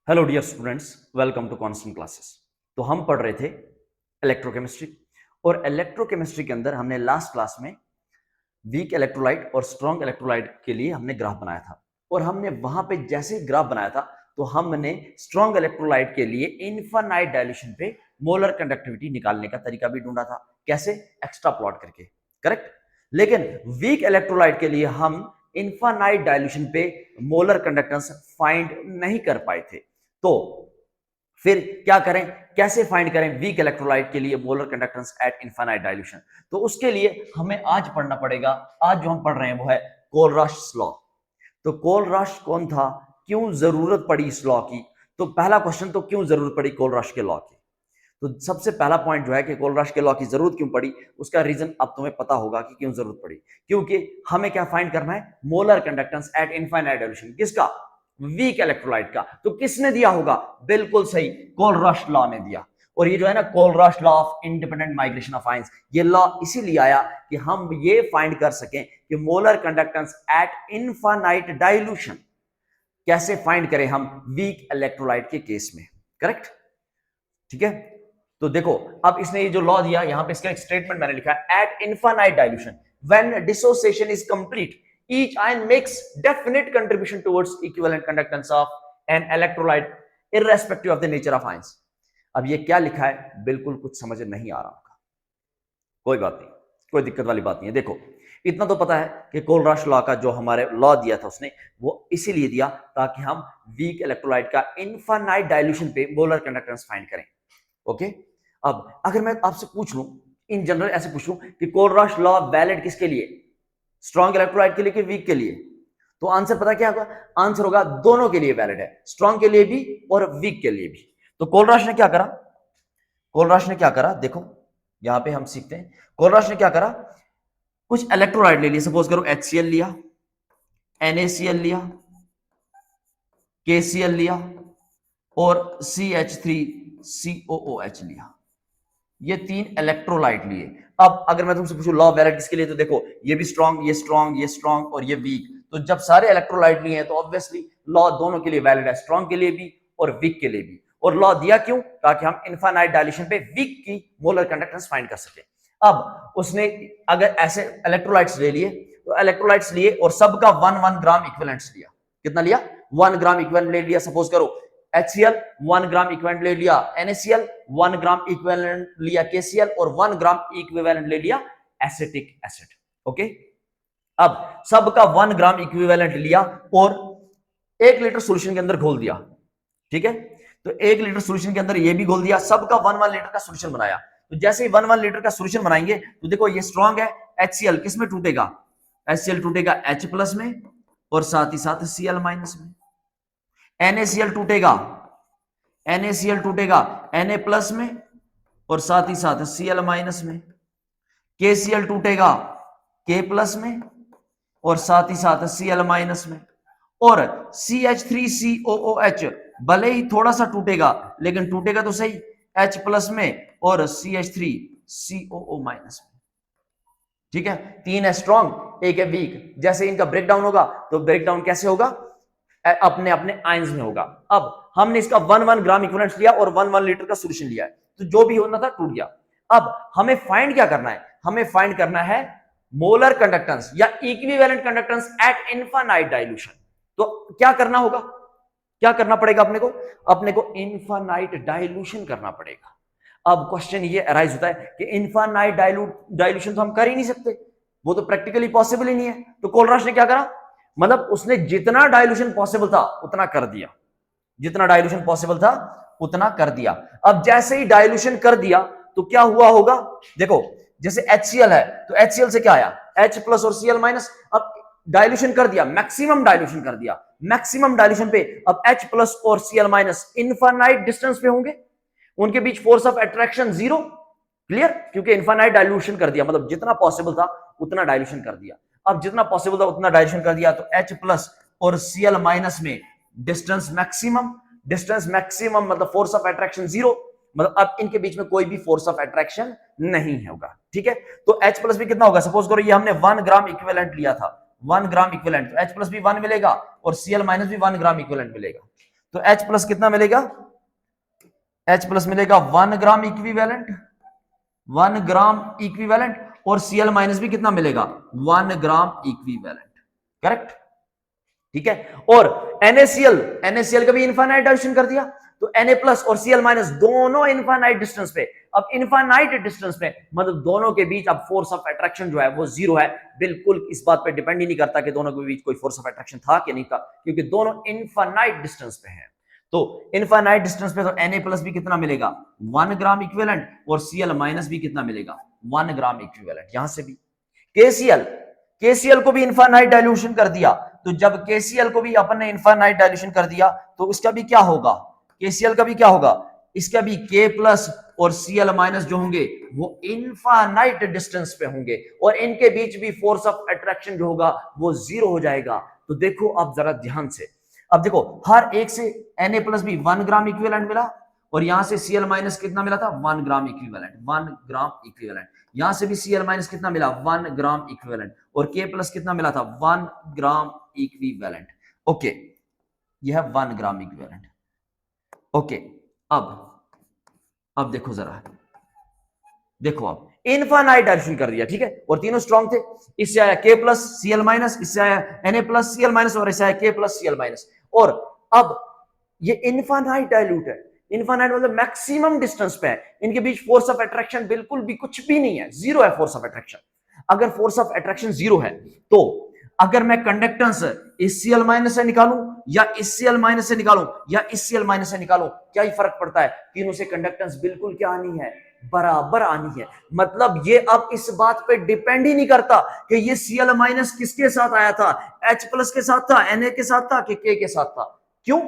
Hello dear students, welcome to Constant Classes. तो हम पढ़ रहे थे इलेक्ट्रोकेमिस्ट्री, और इलेक्ट्रोकेमिस्ट्री के अंदर हमने लास्ट क्लास में वीक इलेक्ट्रोलाइट और स्ट्रॉन्ग इलेक्ट्रोलाइट के लिए हमने ग्राफ बनाया था। और हमने वहां पे जैसे ही ग्राफ बनाया था तो हमने स्ट्रॉन्ग इलेक्ट्रोलाइट के लिए इनफाइनाइट डायल्यूशन पे मोलर कंडक्टिविटी निकालने का तरीका भी ढूंढा था। कैसे? एक्स्ट्रा प्लॉट करके, करेक्ट। लेकिन वीक इलेक्ट्रोलाइट के लिए हम इनफाइनाइट डायल्यूशन पे मोलर कंडक्टेंस फाइंड नहीं कर पाए थे। तो फिर क्या करें, कैसे फाइंड करें वीक इलेक्ट्रोलाइट के लिए molar conductance at infinite dilution? तो उसके लिए हमें आज पढ़ना पड़ेगा। आज जो हम पढ़ रहे हैं वो है कोलराश लॉ। तो कोलराश कौन था, क्यों जरूरत पड़ी इस लॉ की? तो पहला क्वेश्चन, तो क्यों जरूरत पड़ी कोलराश के लॉ की? तो सबसे पहला पॉइंट जो है कि कोलराश के लॉ की जरूरत क्यों पड़ी, उसका रीजन अब तुम्हें पता होगा कि क्यों जरूरत पड़ी। क्योंकि हमें क्या फाइंड करना है? Molar conductance at infinite dilution. किसका? वीक इलेक्ट्रोलाइट का। तो किसने दिया होगा? बिल्कुल सही, कोलराश लॉ ने दिया। और ये जो है ना Kohlrausch law of independent migration of ions, ये लॉ इसीलिए आया कि हम ये फाइंड कर सकें कि molar conductance at infinite dilution कैसे फाइंड करें हम वीक इलेक्ट्रोलाइट के केस में। करेक्ट, ठीक है। तो देखो, अब इसने ये जो लॉ दिया, यहां पे इसका एक स्टेटमेंट मैंने लिखा है, eight infinite dilution when dissociation is complete each ion makes definite contribution towards equivalent conductance of an electrolyte irrespective of the nature of ions। अब ये क्या लिखा है, बिल्कुल कुछ समझ नहीं आ रहा होगा। कोई बात नहीं, कोई दिक्कत वाली बात नहीं है। देखो, इतना तो पता है कि कोलराश लॉ का जो हमारे लॉ दिया था उसने, वो इसीलिए दिया ताकि हम वीक इलेक्ट्रोलाइट का इनफाइनाइट डाइल्यूशन पे मोलर कंडक्टेंस फाइंड करें। ओके। अब अगर मैं आपसे पूछ लूं, इन जनरल ऐसे पूछ लूं कि कोलराश लॉ वैलिड किसके लिए, स्ट्रॉन्ग इलेक्ट्रोलाइट के लिए कि वीक के लिए? तो आंसर पता क्या होगा? आंसर होगा दोनों के लिए वैलिड है, स्ट्रॉन्ग के लिए भी और वीक के लिए भी। तो कोलराश ने क्या करा, कोलराश ने क्या करा, देखो यहां पे हम सीखते हैं। कोलराश ने क्या करा, कुछ इलेक्ट्रोलाइट ले लिया, सपोज करो HCl लिया, NaCl लिया, KCl लिया और CH3COOH लिया। ये तीन इलेक्ट्रोलाइट लिए। अब अगर मैं तुमसे पूछूं लॉ वैलिड किसके लिए, तो देखो ये भी स्ट्रॉन्ग, ये स्ट्रॉन्ग, ये स्ट्रॉन्ग और ये वीक। तो जब सारे इलेक्ट्रोलाइट लिए हैं तो ऑब्वियसली लॉ दोनों के लिए वैलिड है, स्ट्रॉन्ग के लिए भी और वीक के लिए भी। और लॉ दिया क्यों? ताकि हम इनफाइनाइट डाइल्यूशन पे वीक की मोलर कंडक्टेंस फाइंड कर सके। अब उसने अगर ऐसे इलेक्ट्रोलाइट्स ले लिए, तो इलेक्ट्रोलाइट्स लिए और सबका 1 ग्राम इक्विवेलेंट्स लिया। कितना लिया? 1 ग्राम इक्विवेलेंट ले लिया। सपोज करो HCl 1 ग्राम इक्विवेलेंट ले लिया, NaCl 1 ग्राम इक्विवेलेंट लिया, KCl और 1 ग्राम इक्विवेलेंट ले लिया एसिटिक एसिड। ओके। अब सबका 1 ग्राम इक्विवेलेंट लिया और 1 लीटर सॉल्यूशन के अंदर घोल दिया। ठीक है, तो 1 लीटर सॉल्यूशन के अंदर ये भी घोल दिया, सबका 1 लीटर का सॉल्यूशन बनाया। तो जैसे ही 1 लीटर का सॉल्यूशन बनाएंगे तो देखो ये स्ट्रॉन्ग है, HCl किस में टूटेगा? HCl टूटेगा H प्लस में और साथ ही साथ Cl माइनस में। NaCl टूटेगा, NaCl टूटेगा Na प्लस में और साथ ही साथ Cl माइनस में। KCl टूटेगा K प्लस में और साथ ही साथ Cl माइनस में। और CH3COOH भले ही थोड़ा सा टूटेगा, लेकिन टूटेगा तो सही H प्लस में और CH3COO माइनस में। ठीक है, 3 है स्ट्रॉन्ग, 1 है वीक। जैसे इनका ब्रेकडाउन होगा तो ब्रेकडाउन कैसे होगा? अपने अपने आयंस में होगा। अब हमने इसका 1 ग्राम इक्विवेलेंट लिया और 1 लीटर का सॉल्यूशन लिया है, तो जो भी होना था टूट गया। अब हमें फाइंड क्या करना है? हमें फाइंड करना है मोलर कंडक्टेंस या equivalent conductance at infinite dilution. तो क्या करना होगा, क्या करना पड़ेगा अपने को? अपने को इनफाइनाइट डाइल्यूशन करना पड़ेगा। अब क्वेश्चन ये अराइज होता है कि इनफाइनाइट डाइल्यूशन तो हम कर ही नहीं सकते, वो तो प्रैक्टिकली पॉसिबल ही नहीं है। तो कोलराश ने क्या करा, मतलब उसने जितना डाइल्यूशन पॉसिबल था उतना कर दिया, जितना डाइल्यूशन पॉसिबल था उतना कर दिया। अब जैसे ही डाइल्यूशन कर दिया तो क्या हुआ होगा? देखो जैसे HCl है तो HCl से क्या आया? H प्लस और Cl माइनस। अब डाइल्यूशन कर दिया, मैक्सिमम डाइल्यूशन कर दिया। मैक्सिमम डाइल्यूशन पे अब H प्लस और Cl माइनस इनफाइनाइट डिस्टेंस पे होंगे, उनके बीच फोर्स ऑफ अट्रैक्शन 0। क्लियर? क्योंकि इनफाइनाइट डाइल्यूशन कर दिया, मतलब जितना पॉसिबल था उतना डाइल्यूशन कर दिया। अब जितना पॉसिबल था उतना डाइल्यूशन कर दिया, तो H प्लस और Cl माइनस में डिस्टेंस मैक्सिमम, डिस्टेंस मैक्सिमम मतलब फोर्स ऑफ अट्रैक्शन 0, मतलब अब इनके बीच में कोई भी फोर्स ऑफ अट्रैक्शन नहीं होगा। ठीक है, तो H प्लस भी कितना होगा? सपोज करो ये हमने 1 ग्राम इक्विवेलेंट लिया था, 1 ग्राम इक्विवेलेंट, तो H प्लस भी 1 मिलेगा और Cl माइनस भी 1 ग्राम इक्विवेलेंट मिलेगा। तो H प्लस कितना मिलेगा? H प्लस मिलेगा 1 ग्राम इक्विवेलेंट, 1 ग्राम इक्विवेलेंट, और Cl माइनस भी कितना मिलेगा? 1 ग्राम इक्विवेलेंट, करेक्ट? ठीक है। और NaCl का भी इनफाइनाइट डाइल्यूशन कर दिया, तो Na प्लस और Cl माइनस दोनों इनफाइनाइट डिस्टेंस पे। अब इनफाइनाइट डिस्टेंस पे मतलब दोनों के बीच अब फोर्स ऑफ अट्रैक्शन जो है वो जीरो है, बिल्कुल इस बात पे डिपेंड ही नहीं करता कि दोनों के बीच कोई फोर्स ऑफ अट्रैक्शन था कि नहीं था, क्योंकि दोनों इनफाइनाइट डिस्टेंस पे हैं। तो इनफाइनाइट डिस्टेंस पे तो Na प्लस भी कितना मिलेगा? 1 ग्राम इक्विवेलेंट, और Cl माइनस भी कितना मिलेगा? 1 ग्राम इक्विवेलेंट। यहां से भी KCl को भी इनफाइनाइट डाइल्यूशन कर दिया, तो जब KCl को भी अपन ने इनफाइनाइट डाइल्यूशन कर दिया तो इसका भी क्या होगा? KCl का भी क्या होगा? इसका भी K प्लस और Cl माइनस जो होंगे वो इनफाइनाइट डिस्टेंस पे होंगे, और इनके बीच भी फोर्स ऑफ अट्रैक्शन जो होगा वो जीरो हो जाएगा। तो देखो अब जरा ध्यान से, अब देखो हर एक से Na प्लस भी 1 ग्राम इक्विवेलेंट मिला, और यहां से Cl माइनस कितना मिला था? 1 ग्राम इक्विवेलेंट, 1 ग्राम इक्विवेलेंट। यहां से भी Cl माइनस कितना मिला? 1 ग्राम इक्विवेलेंट, और K प्लस कितना मिला था? 1 ग्राम इक्विवेलेंट। ओके, यह है 1 ग्राम इक्विवेलेंट। ओके, अब देखो जरा, देखो अब इनफाइनाइट डाइल्यूशन कर दिया, ठीक है, और तीनों स्ट्रॉन्ग थे। इससे आया K प्लस Cl माइनस, इससे आया Na प्लस Cl माइनस, और इससे आया K प्लस Cl माइनस। और अब ये इनफाइनाइट डाइल्यूट है, इनफाइनाइट मतलब मैक्सिमम डिस्टेंस पे है, इनके बीच फोर्स ऑफ अट्रैक्शन बिल्कुल भी कुछ भी नहीं है, जीरो है फोर्स ऑफ अट्रैक्शन। अगर फोर्स ऑफ अट्रैक्शन जीरो है तो अगर मैं कंडक्टेंस इस Cl माइनस से निकालूं या इस Cl माइनस से निकालूं या इस Cl माइनस से निकालूं, क्या ही फर्क पड़ता है? तीनों से कंडक्टेंस बिल्कुल क्या आनी है? बराबर आनी है। मतलब ये अब इस बात पे डिपेंड ही नहीं करता कि ये Cl माइनस किसके साथ आया था, H प्लस के साथ था, Na के साथ था कि K के साथ था। क्यों?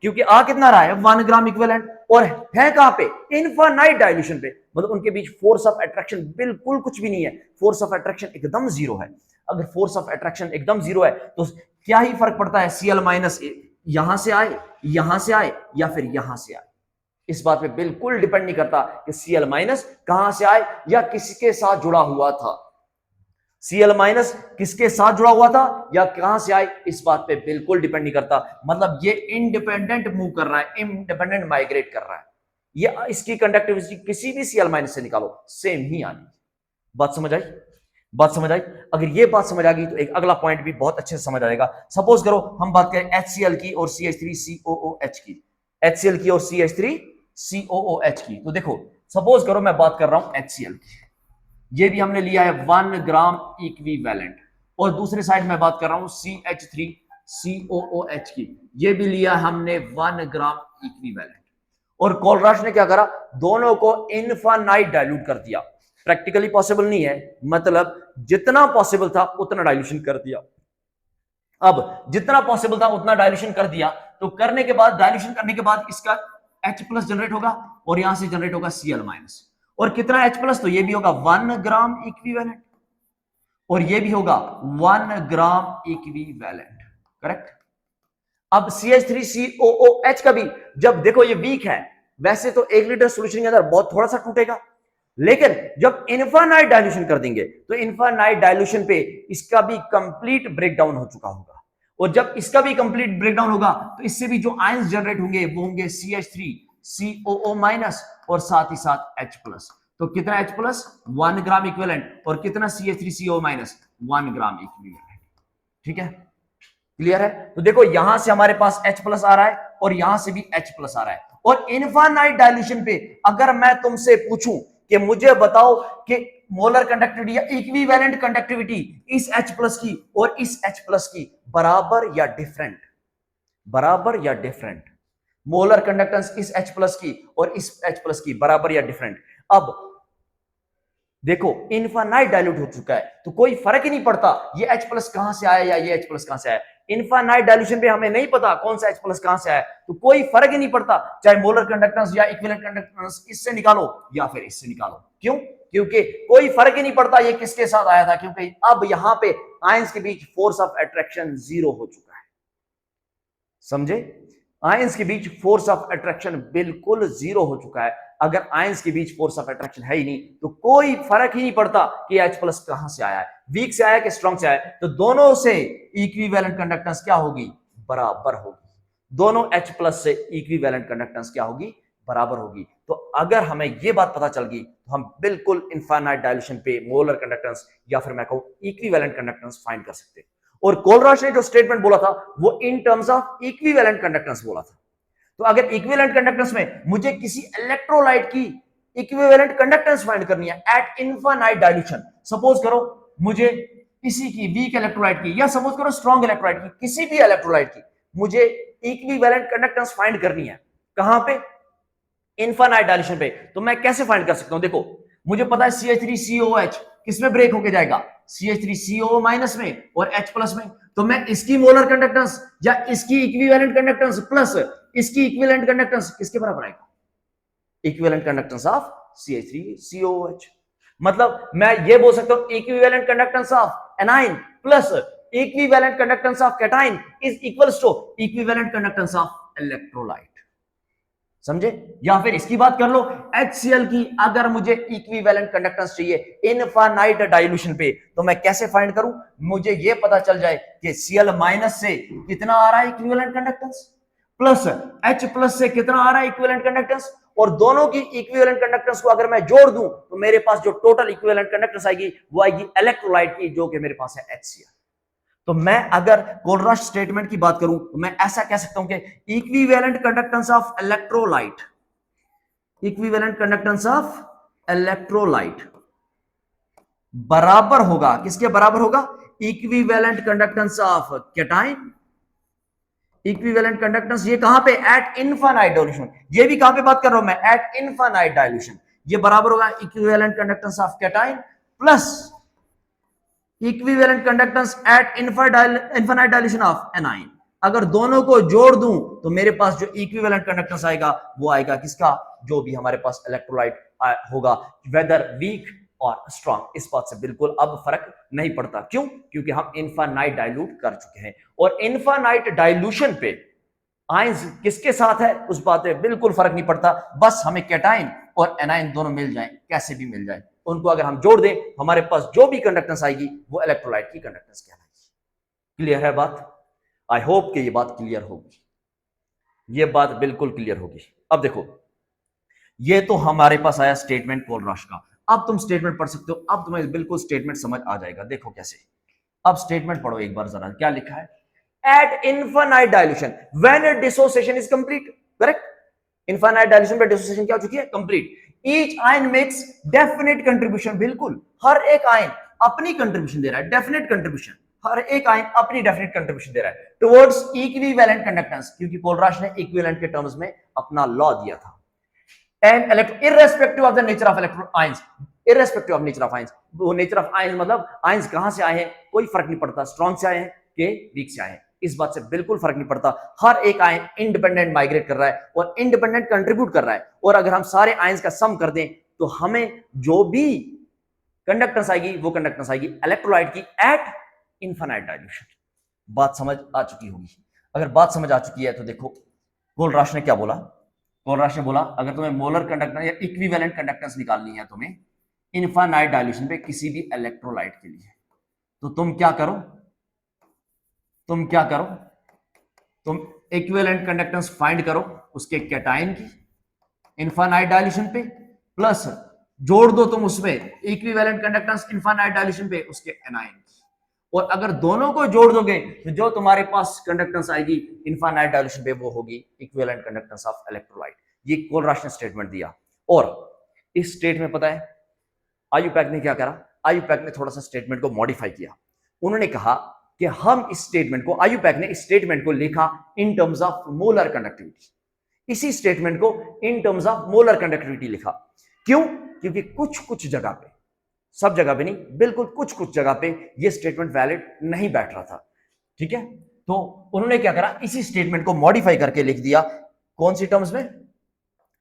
क्योंकि आ कितना रहा है? 1 ग्राम इक्विवेलेंट, और है कहां पे? इनफाइनाइट डाइल्यूशन पे। मतलब उनके बीच फोर्स ऑफ अट्रैक्शन बिल्कुल कुछ भी नहीं है, फोर्स ऑफ अट्रैक्शन एकदम जीरो है। अगर फोर्स ऑफ अट्रैक्शन एकदम जीरो है तो क्या ही फर्क पड़ता है Cl माइनस यहां से आए, यहां से आए, या फिर यहां से आए? इस बात पे बिल्कुल डिपेंड नहीं करता कि Cl माइनस कहां से आए या किसके साथ जुड़ा हुआ था। Cl माइनस किसके साथ जुड़ा हुआ था या कहां से आए, इस बात पे बिल्कुल डिपेंड नहीं करता। मतलब ये इंडिपेंडेंट मूव कर रहा है, इंडिपेंडेंट माइग्रेट कर रहा है। ये इसकी कंडक्टिविटी किसी भी Cl माइनस से निकालो सेम ही आनी। बात समझ आई? बात समझ आई? अगर ये बात समझ आ गई तो एक अगला पॉइंट भी बहुत अच्छे से समझ आएगा। सपोज करो हम बात करें HCl की और CH3COOH की, HCl की और CH3COOH की। तो देखो सपोज करो मैं बात कर रहा हूं HCl की, ये भी हमने लिया है 1 ग्राम इक्विवेलेंट, और दूसरे साइड में बात कर रहा हूं CH3COOH की, ये भी लिया हमने 1 ग्राम इक्विवेलेंट। और कोलराश ने क्या करा? दोनों को इनफाइनाइट डाइल्यूट कर दिया। प्रैक्टिकली पॉसिबल नहीं है, मतलब जितना पॉसिबल था उतना डाइल्यूशन कर दिया। अब जितना पॉसिबल था उतना डाइल्यूशन कर दिया, तो करने के बाद, डाइल्यूशन करने के बाद इसका H प्लस जनरेट होगा और यहां से जनरेट होगा Cl माइनस। और कितना H प्लस? तो ये भी होगा 1 ग्राम इक्विवेलेंट, और ये भी होगा 1 ग्राम इक्विवेलेंट, करेक्ट? अब CH3COOH का भी, जब देखो ये वीक है, वैसे तो 1 लीटर सोल्यूशन के अंदर बहुत थोड़ा सा टूटेगा, लेकिन जब इनफाइनाइट डाइल्यूशन कर देंगे तो इनफाइनाइट डाइल्यूशन पे इसका भी कंप्लीट ब्रेकडाउन हो चुका होगा, और जब इसका भी कंप्लीट ब्रेकडाउन होगा तो इससे भी जो आयंस जनरेट होंगे वो होंगे CH3COO माइनस और साथ ही साथ H प्लस। तो कितना H प्लस? 1 ग्राम इक्विवेलेंट, और कितना CH3CO माइनस? 1 gram equivalent. ठीक है, क्लियर है? तो देखो यहां से हमारे पास H प्लस आ रहा है और यहां से भी H प्लस आ रहा है, और इनफाइनाइट डाइल्यूशन पे अगर मैं तुमसे पूछूं कि मुझे बताओ कि मोलर कंडक्टिविटी या इक्विवेलेंट कंडक्टिविटी इस H प्लस की और इस H प्लस की बराबर या डिफरेंट, बराबर या डिफरेंट, मोलर कंडक्टेंस इस H प्लस की और इस H प्लस की बराबर या डिफरेंट। अब देखो इनफाइनाइट डाइल्यूट हो चुका है तो कोई फर्क ही नहीं पड़ता ये H प्लस कहां से आया या ये H प्लस कहां से आया। इनफाइनाइट डाइल्यूशन पे हमें नहीं पता कौन सा H प्लस कहां से आया, तो कोई फर्क ही नहीं पड़ता चाहे मोलर कंडक्टेंस या इक्विवेलेंट कंडक्टेंस इससे निकालो या फिर इससे निकालो। क्यों? क्योंकि कोई फर्क ही नहीं पड़ता ये किसके साथ आया था, क्योंकि अब यहां पे आयंस के बीच फोर्स ऑफ अट्रैक्शन जीरो हो चुका है। समझे? आयंस के बीच फोर्स ऑफ अट्रैक्शन बिल्कुल जीरो हो चुका है। अगर आयंस के बीच फोर्स ऑफ अट्रैक्शन है ही नहीं तो कोई फर्क ही नहीं पड़ता कि H प्लस कहां से आया है, वीक से आया कि स्ट्रॉन्ग से आया है, तो दोनों से इक्विवेलेंट कंडक्टेंस क्या होगी? बराबर होगी। दोनों H प्लस से इक्विवेलेंट कंडक्टेंस क्या होगी, बराबर होगी। तो अगर हमें यह बात पता चल गई तो हम बिल्कुल इनफाइनाइट डायल्यूशन पे मोलर कंडक्टेंस या फिर मैं कहूं इक्विवेलेंट कंडक्टेंस फाइंड कर सकते हैं। और कोलराश ने जो स्टेटमेंट बोला था वो in terms of equivalent conductance बोला था। तो अगर इक्विवेलेंट कंडक्टेंस में मुझे किसी इलेक्ट्रोलाइट की इक्विवेलेंट कंडक्टेंस फाइंड करनी है एट इनफाइनाइट डायल्यूशन, सपोज करो मुझे किसी की वीक इलेक्ट्रोलाइट की या सपोज करो स्ट्रॉन्ग इलेक्ट्रोलाइट की, किसी भी इलेक्ट्रोलाइट की मुझे इक्विवेलेंट कंडक्टेंस फाइंड करनी है, कहां पे, इनफाइनाइट डायल्यूशन पे। तो मैं कैसे फाइंड कर सकता हूं, देखो मुझे पता है CH3COOH किसमें ब्रेक होके जाएगा, CH3CO माइनस में और H प्लस में। तो मैं इसकी मोलर कंडक्टेंस या इसकी इक्विवेलेंट कंडक्टेंस प्लस इसकी इक्विवेलेंट कंडक्टेंस किसके बराबर आएगा, इक्विवेलेंट कंडक्टेंस ऑफ CH3COOH। मतलब मैं ये बोल सकता हूं equivalent conductance of anion plus equivalent conductance of cation is equals to equivalent conductance of electrolyte, समझे। या फिर इसकी बात कर लो HCl की, अगर मुझे इक्विवेलेंट कंडक्टेंस चाहिए इनफाइनाइट डाइल्यूशन पे तो मैं कैसे फाइंड करूं, मुझे यह पता चल जाए कि Cl माइनस से कितना आ रहा है equivalent conductance plus H plus से कितना आ रहा है इक्विवेलेंट कंडक्टेंस, और दोनों की इक्विवेलेंट कंडक्टेंस को अगर मैं जोड़ दूं तो मेरे पास जो टोटल इक्विवेलेंट कंडक्टेंस आएगी वो आएगी इलेक्ट्रोलाइट की, जो कि मेरे पास है HCl। तो मैं अगर कोलराश स्टेटमेंट की बात करूं तो मैं ऐसा कह सकता हूं कि equivalent conductance of electrolyte, equivalent conductance of electrolyte बराबर होगा, किसके बराबर होगा, equivalent conductance of cation, equivalent conductance ये कहां पे, एट इनफाइनाइट डाइल्यूशन, ये भी कहां पे बात कर रहा हूं मैं, एट इनफाइनाइट डाइल्यूशन, ये बराबर होगा equivalent conductance of cation plus equivalent conductance at infinite dilution of anion. अगर दोनों को जोड़ दूं तो मेरे पास जो इक्विवेलेंट कंडक्टेंस आएगा वो आएगा किसका, जो भी हमारे पास इलेक्ट्रोलाइट होगा, वेदर वीक और स्ट्रॉन्ग, इस बात से बिल्कुल अब फर्क नहीं पड़ता। क्यों, क्योंकि हम इनफाइनाइट डाइल्यूट कर चुके हैं और इनफाइनाइट डाइल्यूशन पे आयंस किसके साथ है उस बात पे बिल्कुल फर्क नहीं पड़ता, बस हमें कैटाइन और एनाइन दोनों मिल जाएं, कैसे भी मिल जाए, उनको अगर हम जोड़ दें हमारे पास जो भी कंडक्टेंस आएगी वो इलेक्ट्रोलाइट की कंडक्टेंस कहलाएगी। क्लियर है बात, आई होप कि ये बात क्लियर होगी, ये बात बिल्कुल क्लियर होगी। अब देखो ये तो हमारे पास आया स्टेटमेंट कोलराश का, अब तुम स्टेटमेंट पढ़ सकते हो, अब तुम्हें बिल्कुल स्टेटमेंट समझ आ जाएगा। देखो कैसे, अब स्टेटमेंट पढ़ो एक बार जरा, क्या लिखा है, eight infinite dilution when dissociation is complete, correct, infinite dilution पे डिसोसिएशन क्या हो चुकी है, complete, each ion makes definite contribution, बिल्कुल हर एक आयन अपनी कंट्रीब्यूशन दे रहा है, डेफिनेट कंट्रीब्यूशन, हर एक आयन अपनी डेफिनेट कंट्रीब्यूशन दे रहा है टुवर्ड्स इक्विवेलेंट कंडक्टेंस, क्योंकि कोलराश ने इक्विवेलेंट के टर्म्स में अपना लॉ दिया था। And irrespective of the nature of electron ions, irrespective of nature of ions, वो nature of ions मतलब आयंस कहां से आए हैं कोई फर्क नहीं पड़ता, स्ट्रॉन्ग से आए हैं कि वीक से आए हैं, इस बात से बिल्कुल फर्क नहीं पड़ता, हर एक आयन इंडिपेंडेंट माइग्रेट कर रहा है और इंडिपेंडेंट कंट्रीब्यूट कर रहा है। और अगर हम सारे आयंस का सम कर दें तो हमें जो भी कंडक्टेंस आएगी वो कंडक्टेंस आएगी इलेक्ट्रोलाइट की एट इनफाइनाइट डाइल्यूशन। बात समझ आ चुकी होगी, अगर बात समझ आ चुकी है तो देखो कोलराश ने क्या बोला, कोलराश ने बोला अगर तुम्हें मोलर कंडक्टेंस या इक्विवेलेंट कंडक्टेंस निकालनी है तुम्हें इनफाइनाइट डाइल्यूशन पे किसी भी इलेक्ट्रोलाइट के लिए, तो तुम क्या करो, तुम क्या करो, तुम इक्विवेलेंट कंडक्टेंस फाइंड करो उसके कैटाइन की इनफाइनाइट डाइल्यूशन पे, प्लस जोड़ दो तुम उसमें इक्विवेलेंट कंडक्टेंस इनफाइनाइट डाइल्यूशन पे उसके एनाइन की, और अगर दोनों को जोड़ दोगे तो जो तुम्हारे पास कंडक्टेंस आएगी इनफाइनाइट डाइल्यूशन पे वो होगी इक्विवेलेंट कंडक्टेंस ऑफ इलेक्ट्रोलाइट। ये कोलराश ने स्टेटमेंट दिया, और इस स्टेट में पता है आयुपैक ने क्या करा, आयुपैक ने थोड़ा सा स्टेटमेंट को मॉडिफाई किया, उन्होंने कहा कि हम इस स्टेटमेंट को, आयुपैक ने इस स्टेटमेंट को लिखा in terms of molar conductivity, इसी स्टेटमेंट को in terms of molar conductivity लिखा। क्यों, क्योंकि कुछ कुछ जगह पे, सब जगह पे नहीं, बिल्कुल कुछ कुछ जगह पे ये स्टेटमेंट वैलिड नहीं बैठ रहा था, ठीक है, तो उन्होंने क्या करा, इसी स्टेटमेंट को मॉडिफाई करके लिख दिया, कौन सी टर्म्स में,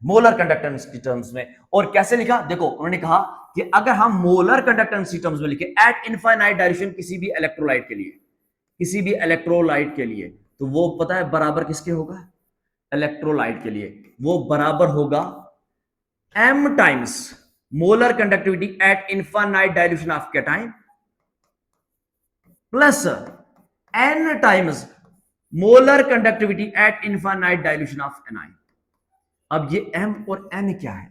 मोलर कंडक्टेंस की टर्म्स में। और कैसे लिखा, देखो उन्होंने कहा कि अगर हम मोलर कंडक्टेंस की टर्म्स में लिखे एट इनफाइनाइट डायरेक्शन किसी भी इलेक्ट्रोलाइट के लिए, किसी भी इलेक्ट्रोलाइट के लिए, तो वो पता है बराबर किसके होगा, इलेक्ट्रोलाइट के लिए वो बराबर होगा m times molar conductivity eight infinite dilution of cation plus n times molar conductivity eight infinite dilution of anion. अब ये m और n क्या है?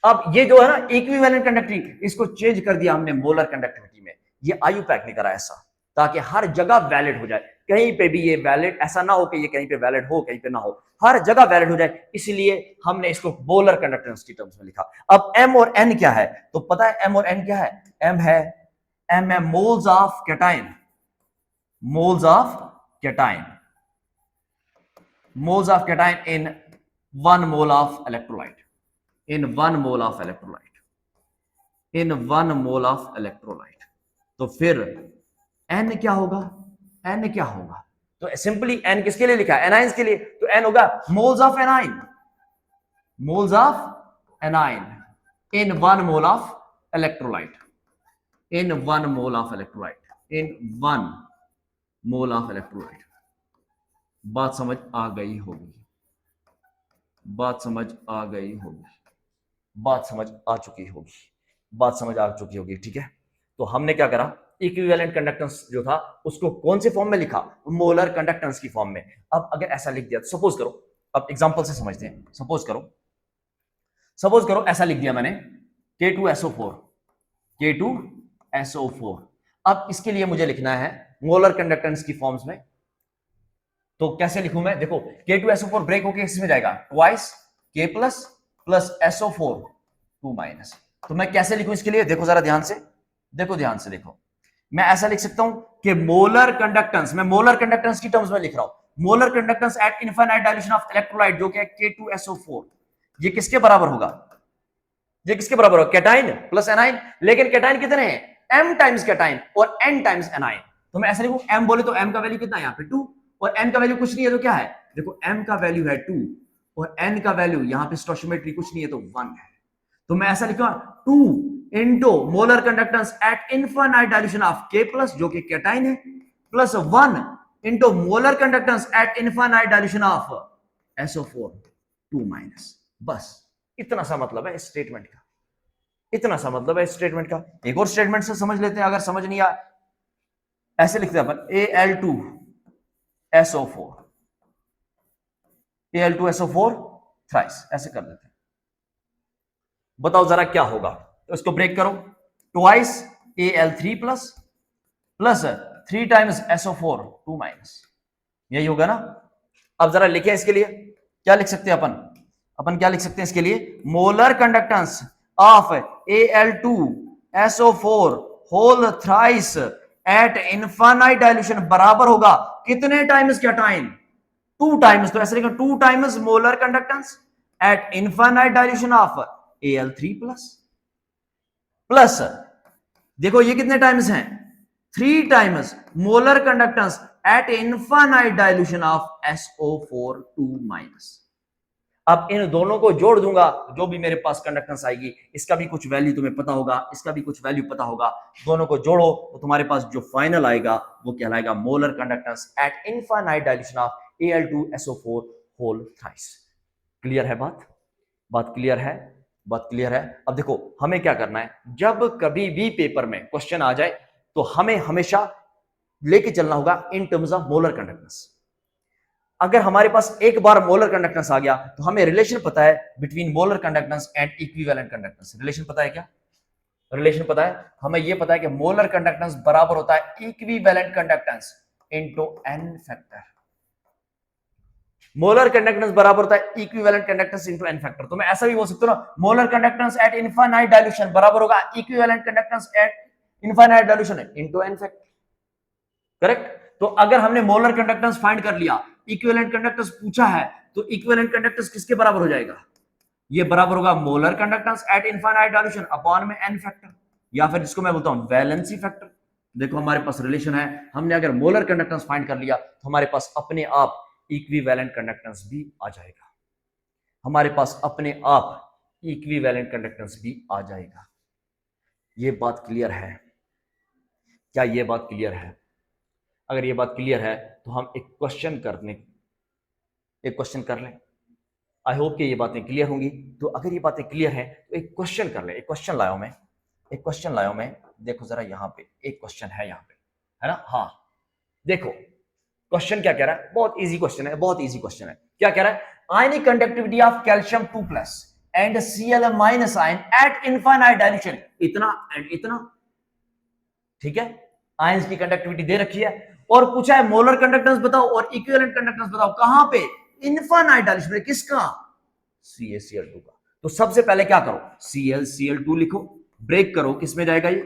अब ये जो है ना इक्विवेलेंट कंडक्टिविटी, इसको चेंज कर दिया हमने मोलर कंडक्टिविटी में। ये आयुपैक ने करा ऐसा ताकि हर जगह वैलिड हो जाए, कहीं पे भी ये वैलिड, ऐसा ना हो कि ये कहीं पे वैलिड हो कहीं पे ना हो, हर जगह वैलिड हो जाए, इसलिए हमने इसको मोलर कंडक्टेंस की टर्म्स में लिखा। अब m और n क्या है? तो पता है m और n क्या है? m है moles of cation, moles of cation, moles of cation in 1 mole of electrolyte, in 1 mole of electrolyte, in 1 mole of electrolyte। तो फिर n क्या होगा? n क्या होगा? तो सिंपली n किसके लिए लिखा है? एनाइंस के लिए। तो n होगा moles of anion, moles of anion in 1 mole of electrolyte, in 1 mole of electrolyte, in 1 mole of electrolyte। बात समझ आ गई होगी, बात समझ आ गई होगी, बात समझ आ चुकी होगी, बात समझ आ चुकी होगी, ठीक है। तो हमने क्या करा, इक्विवेलेंट कंडक्टेंस जो था उसको कौन से फॉर्म में लिखा? मोलर कंडक्टेंस की फॉर्म में। अब अगर ऐसा लिख दिया तो सपोज करो, अब एग्जांपल से समझते हैं। सपोज करो ऐसा लिख दिया मैंने K2SO4, K2SO4। अब इसके लिए मुझे लिखना है मोलर कंडक्टेंस की फॉर्म्स में। तो कैसे लिखूं मैं? देखो K2SO4 ब्रेक होके इसमें जाएगा twice K plus SO4 2 minus. तो मैं कैसे लिखूं इसके लिए? देखो जरा ध्यान से, देखो ध्यान से देखो। मैं ऐसा लिख सकता हूं कि मोलर कंडक्टेंस, मैं मोलर कंडक्टेंस की टर्म्स में लिख रहा हूं। Molar conductance at infinite dilution of electrolyte जो कि है K2SO4, ये किसके बराबर होगा? ये किसके बराबर होगा? Cation plus A9. लेकिन कैटाइन कितने हैं? m टाइम्स कैटाइन और n टाइम्स एनाइन। तो मैं ऐसा लिखूं, m बोले तो m का वैल्यू कितना है यहाँ पे 2, और n का वैल्यू कुछ नहीं है तो क्या है? देखो m का वैल्यू है 2 और n का वैल्यू यहाँ पे स्टोइचियोमेट्री कुछ नहीं है तो 1 है। तो मैं ऐसा लिखूंगा 2 into molar conductance at infinite dilution of K plus जो कि कैटाइन है, plus 1 into molar conductance at infinite dilution of SO4 2 minus. बस इतना सा मतलब है इस स्टेटमेंट का, इतना सा मतलब है इस स्टेटमेंट का। एक और स्टेटमेंट से समझ लेते हैं, अगर समझ नहीं आया ऐसे लिखते हैं अपन Al2SO4, Al2SO4 थ्राइस, ऐसे कर देते हैं। बताओ जरा क्या होगा? तो इसको ब्रेक करो, twice Al3 plus 3 times SO4 2 minus, यही होगा ना। अब जरा लिखें इसके लिए, क्या लिख सकते हैं अपन क्या लिख सकते हैं इसके लिए? Molar conductance of Al2SO4 whole thrice at infinite dilution बराबर होगा कितने टाइम्स कैटाइन? 2 टाइम्स। तो ऐसे लिखा 2 times molar conductance at infinite dilution of Al3 plus देखो ये कितने टाइम्स हैं? 3 times molar conductance at infinite dilution of SO4 2 minus. अब इन दोनों को जोड़ दूंगा, जो भी मेरे पास कंडक्टेंस आएगी, इसका भी कुछ वैल्यू तुम्हें पता होगा, इसका भी कुछ वैल्यू पता होगा, दोनों को जोड़ो तो तुम्हारे पास जो फाइनल आएगा वो कहलाएगा molar conductance at infinite dilution of Al2SO4 whole thrice. Clear है बात? बात क्लियर है? बात क्लियर है। अब देखो हमें क्या करना है, जब कभी भी पेपर में क्वेश्चन आ जाए तो हमें हमेशा लेके चलना होगा in terms of molar conductance. अगर हमारे पास एक बार मोलर कंडक्टेंस आ गया तो हमें रिलेशन पता है between molar conductance and equivalent conductance. Relation पता है क्या? रिलेशन पता है, हमें यह पता है कि मोलर कंडक्टेंस बराबर होता है equivalent conductance into n factor. Molar conductance बराबर होता है equivalent conductance into n factor. तो मैं ऐसा भी बोल सकता हूं ना, molar conductance at infinite dilution बराबर होगा equivalent conductance at infinite dilution into n factor. Correct? तो अगर हमने मोलर कंडक्टेंस फाइंड कर लिया, इक्विवेलेंट कंडक्टेंस पूछा है, तो इक्विवेलेंट कंडक्टेंस किसके बराबर हो जाएगा? ये बराबर होगा molar conductance at infinite dilution upon में n फैक्टर, या फिर जिसको मैं बोलता हूं वैलेंसी फैक्टर। देखो हमारे पास रिलेशन है, हमने अगर मोलर कंडक्टेंस फाइंड कर लिया तो हमारे पास अपने आप इक्विवेलेंट कंडक्टेंस भी आ जाएगा, हमारे पास अपने आप इक्विवेलेंट कंडक्टेंस भी आ जाएगा। ये बात क्लियर है? क्या ये बात क्लियर है? अगर ये बात क्लियर है तो हम एक क्वेश्चन कर लें। आई होप कि ये बातें क्लियर होंगी। तो अगर ये बातें क्लियर हैं तो एक क्वेश्चन कर लें। एक क्वेश्चन लाया हूं मैं, देखो जरा यहाँ पे एक क्वेश्चन है यहाँ पे, है ना? हाँ देखो, क्वेश्चन क्या कह रहा है, बहुत इजी क्वेश्चन है, बहुत इजी क्वेश्चन है। क्या कह रहा है, ionic conductivity of calcium 2+ and Cl- ion at infinite dilution, इतना एंड इतना, ठीक है। आयंस की कंडक्टिविटी दे रखी है और पूछा है मोलर कंडक्टेंस बताओ और इक्विवेलेंट कंडक्टेंस बताओ, कहां पे, इनफाइनाइट डायल्यूशन में, किसका, CaCl2 का। तो सबसे पहले क्या करो, ClCl2 लिखो, ब्रेक करो, किसमें जाएगा ये,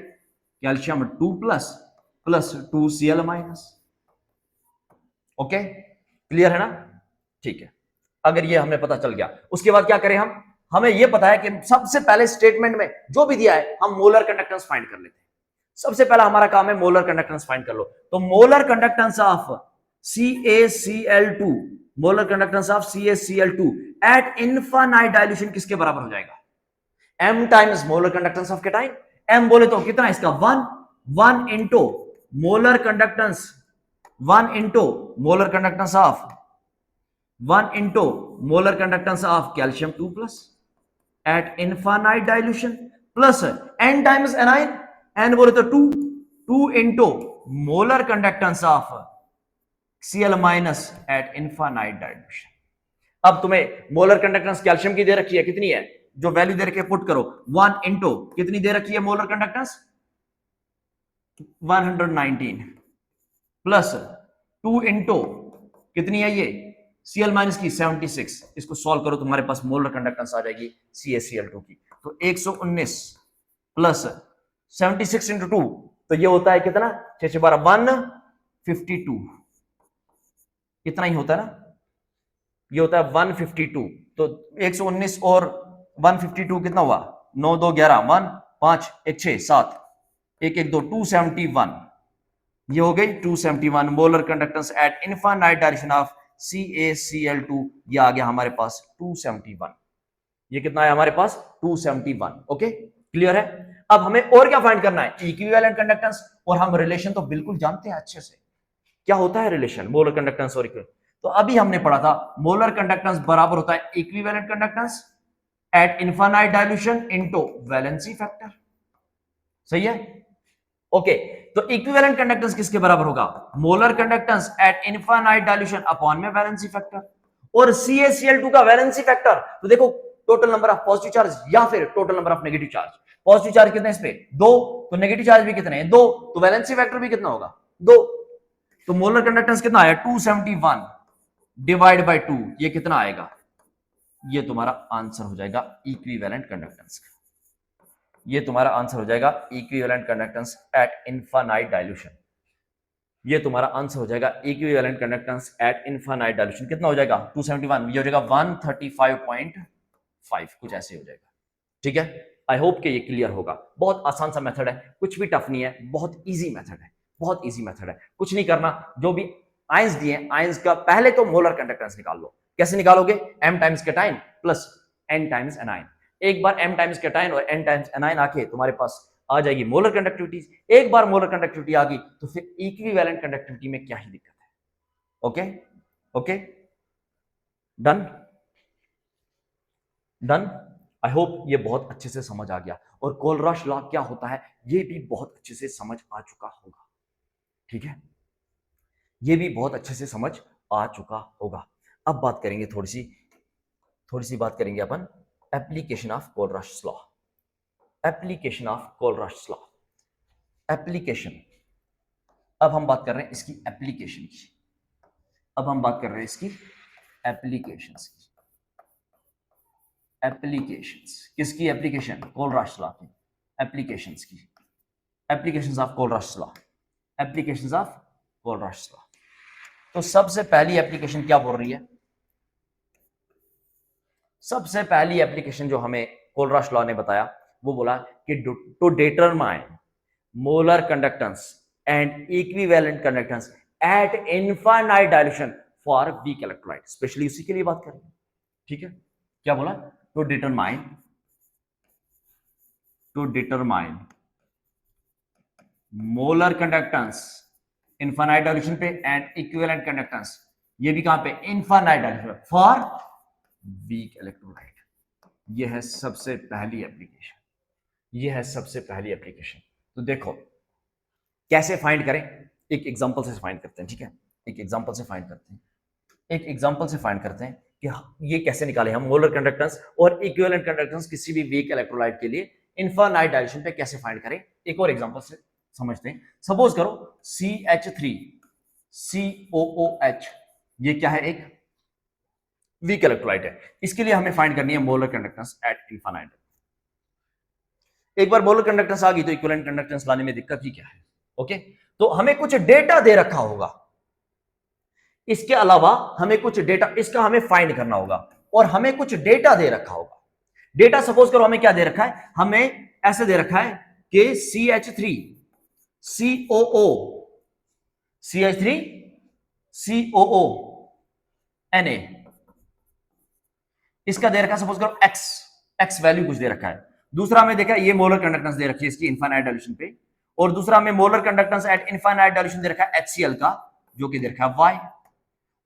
calcium 2+ plus 2Cl-। Okay, clear है ना, ठीक है। अगर ये हमें पता चल गया, उसके बाद क्या करें हम, हमें ये पता है कि सबसे पहले स्टेटमेंट में जो भी दिया है हम मोलर कंडक्टेंस फाइंड कर लेते हैं। सबसे पहला हमारा काम है मोलर कंडक्टेंस फाइंड कर लो। तो molar conductance of CaCl2, molar conductance of CaCl2 eight infinite dilution किसके बराबर हो जाएगा, m times molar conductance of cation. m बोले तो कितना इसका 1 into molar conductance, 1 into molar conductance of 1 into molar conductance of calcium 2+ eight infinite dilution plus n times A9, n बोले तो 2 into molar conductance of Cl- eight infinite dilution. अब तुम्हें molar conductance calcium की दे रखी है, कितनी है, जो वैल्यू दे रखी है पुट करो, 1 इंटू कितनी दे रखी है मोलर कंडक्टेंस 119 प्लस 2 इंटू कितनी है ये Cl- की 76, इसको सॉल्व करो तुम्हारे पास मोलर कंडक्टेंस आ जाएगी CaCl2 की। तो 119 प्लस 76 इंटू 2, तो ये होता है कितना, 6 6 12 152, इतना ही होता है ना, ये होता है 152। तो 119 और 152 कितना हुआ, 9 2 11 1 5 1 6 7 1 1 2 271, ये हो गई 271 molar conductance at infinite direction of CaCl2, ये आ गया हमारे पास 271। ये कितना है हमारे पास 271। ओके, क्लियर है। अब हमें और क्या फाइंड करना है, इक्विवेलेंट कंडक्टेंस, और हम रिलेशन तो बिल्कुल जानते हैं अच्छे से, क्या होता है रिलेशन मोलर कंडक्टेंस और इक्विवेलेंट। तो अभी हमने पढ़ा था मोलर कंडक्टेंस बराबर होता है equivalent conductance at infinite dilution into valency factor, सही है। ओके, तो इक्विवेलेंट कंडक्टेंस किसके बराबर होगा, molar conductance at infinite dilution upon में वैलेंसी फैक्टर, और CaCl2 का वैलेंसी फैक्टर, तो देखो total number of positive charge या फिर total number of negative charge. Positive charge कितने इस पे 2, तो नेगेटिव चार्ज भी कितने हैं 2, तो वैलेंसी फैक्टर भी कितना होगा 2। तो मोलर कंडक्टेंस कितना आया 271 डिवाइड बाय 2, ये कितना आएगा, ये तुम्हारा आंसर हो जाएगा इक्विवेलेंट कंडक्टेंस का। ये तुम्हारा आंसर हो जाएगा equivalent conductance at infinite dilution. ये तुम्हारा आंसर हो जाएगा equivalent conductance at infinite dilution. कितना हो जाएगा 271, ये हो जाएगा 135.5, कुछ ऐसे हो जाएगा। ठीक है, आई होप कि ये क्लियर होगा। बहुत आसान सा मेथड है, कुछ भी टफ नहीं है, बहुत इजी मेथड है, बहुत इजी मेथड है। कुछ नहीं करना, जो भी आयंस दिए आयंस का पहले तो मोलर कंडक्टेंस निकाल लो। कैसे निकालोगे, m times cation plus n times A9. एक बार m टाइम्स केटाइन और n टाइम्स एनाइन आके तुम्हारे पास आ जाएगी मोलर कंडक्टिविटी। एक बार मोलर कंडक्टिविटी आ गई तो फिर इक्विवेलेंट कंडक्टिविटी में क्या ही दिक्कत है। Okay okay, done done. I hope ये बहुत अच्छे से समझ आ गया, और कोलराश लॉ क्या होता है ये भी बहुत अच्छे से समझ आ चुका होगा। ठीक है, ये भी बहुत अच्छे से समझ आ चुका होगा। अब बात करेंगे थोड़ी सी बात करेंगे अपन application of Kohlrausch law. Application of Kohlrausch law, application. अब हम बात कर रहे हैं इसकी एप्लीकेशन की। अब हम बात कर रहे हैं इसकी एप्लीकेशंस की। एप्लीकेशंस किसकी, एप्लीकेशन कोलराश लॉ की एप्लीकेशंस की, applications of Kohlrausch law, applications of Kohlrausch law. तो सबसे पहली एप्लीकेशन क्या बोल रही है, सबसे पहली एप्लीकेशन जो हमें कोलराश लॉ ने बताया वो बोला कि to determine molar conductance and equivalent conductance at infinite dilution for weak electrolyte, specially उसी के लिए बात करेंगे। ठीक है, क्या बोला, to determine molar conductance infinite dilution पे एंड इक्विवेलेंट कंडक्टेंस, ये भी कहां पे, infinite dilution for weak electrolyte. ये है सबसे पहली एप्लीकेशन, ये है सबसे पहली एप्लीकेशन। तो देखो कैसे फाइंड करें, एक एग्जांपल से फाइंड करते हैं। ठीक है, एक एग्जांपल से फाइंड करते हैं, एक एग्जांपल से फाइंड करते हैं कि ये कैसे निकाले हम मोलर कंडक्टेंस और इक्विवेलेंट कंडक्टेंस किसी भी वीक इलेक्ट्रोलाइट के लिए इनफाइनाइट डायलेशन पे कैसे फाइंड करें। एक और एग्जांपल से समझते हैं। सपोज करो CH3COOH, ये क्या है, एक वीक इलेक्ट्रोलाइट है। इसके लिए हमें फाइंड करनी है मोलर कंडक्टेंस एट इनफाइनाइट। एक बार मोलर कंडक्टेंस आ गई तो इक्विवेलेंट कंडक्टेंस लाने में दिक्कत ही क्या है। ओके, तो हमें कुछ डेटा दे रखा होगा, इसके अलावा हमें कुछ डेटा, इसका हमें फाइंड करना होगा और हमें कुछ डेटा दे रखा होगा। डेटा सपोज करो हमें क्या दे रखा है, हमें ऐसे दे रखा है कि CH3COO इसका दे रखा है सपोज करो x वैल्यू कुछ दे रखा है। दूसरा हमें देखा ये मोलर कंडक्टेंस दे रखी है इसकी इनफाइनाइट डायल्यूशन पे, और दूसरा हमें molar conductance at infinite dilution दे रखा है HCl का, जो कि दे रखा है y,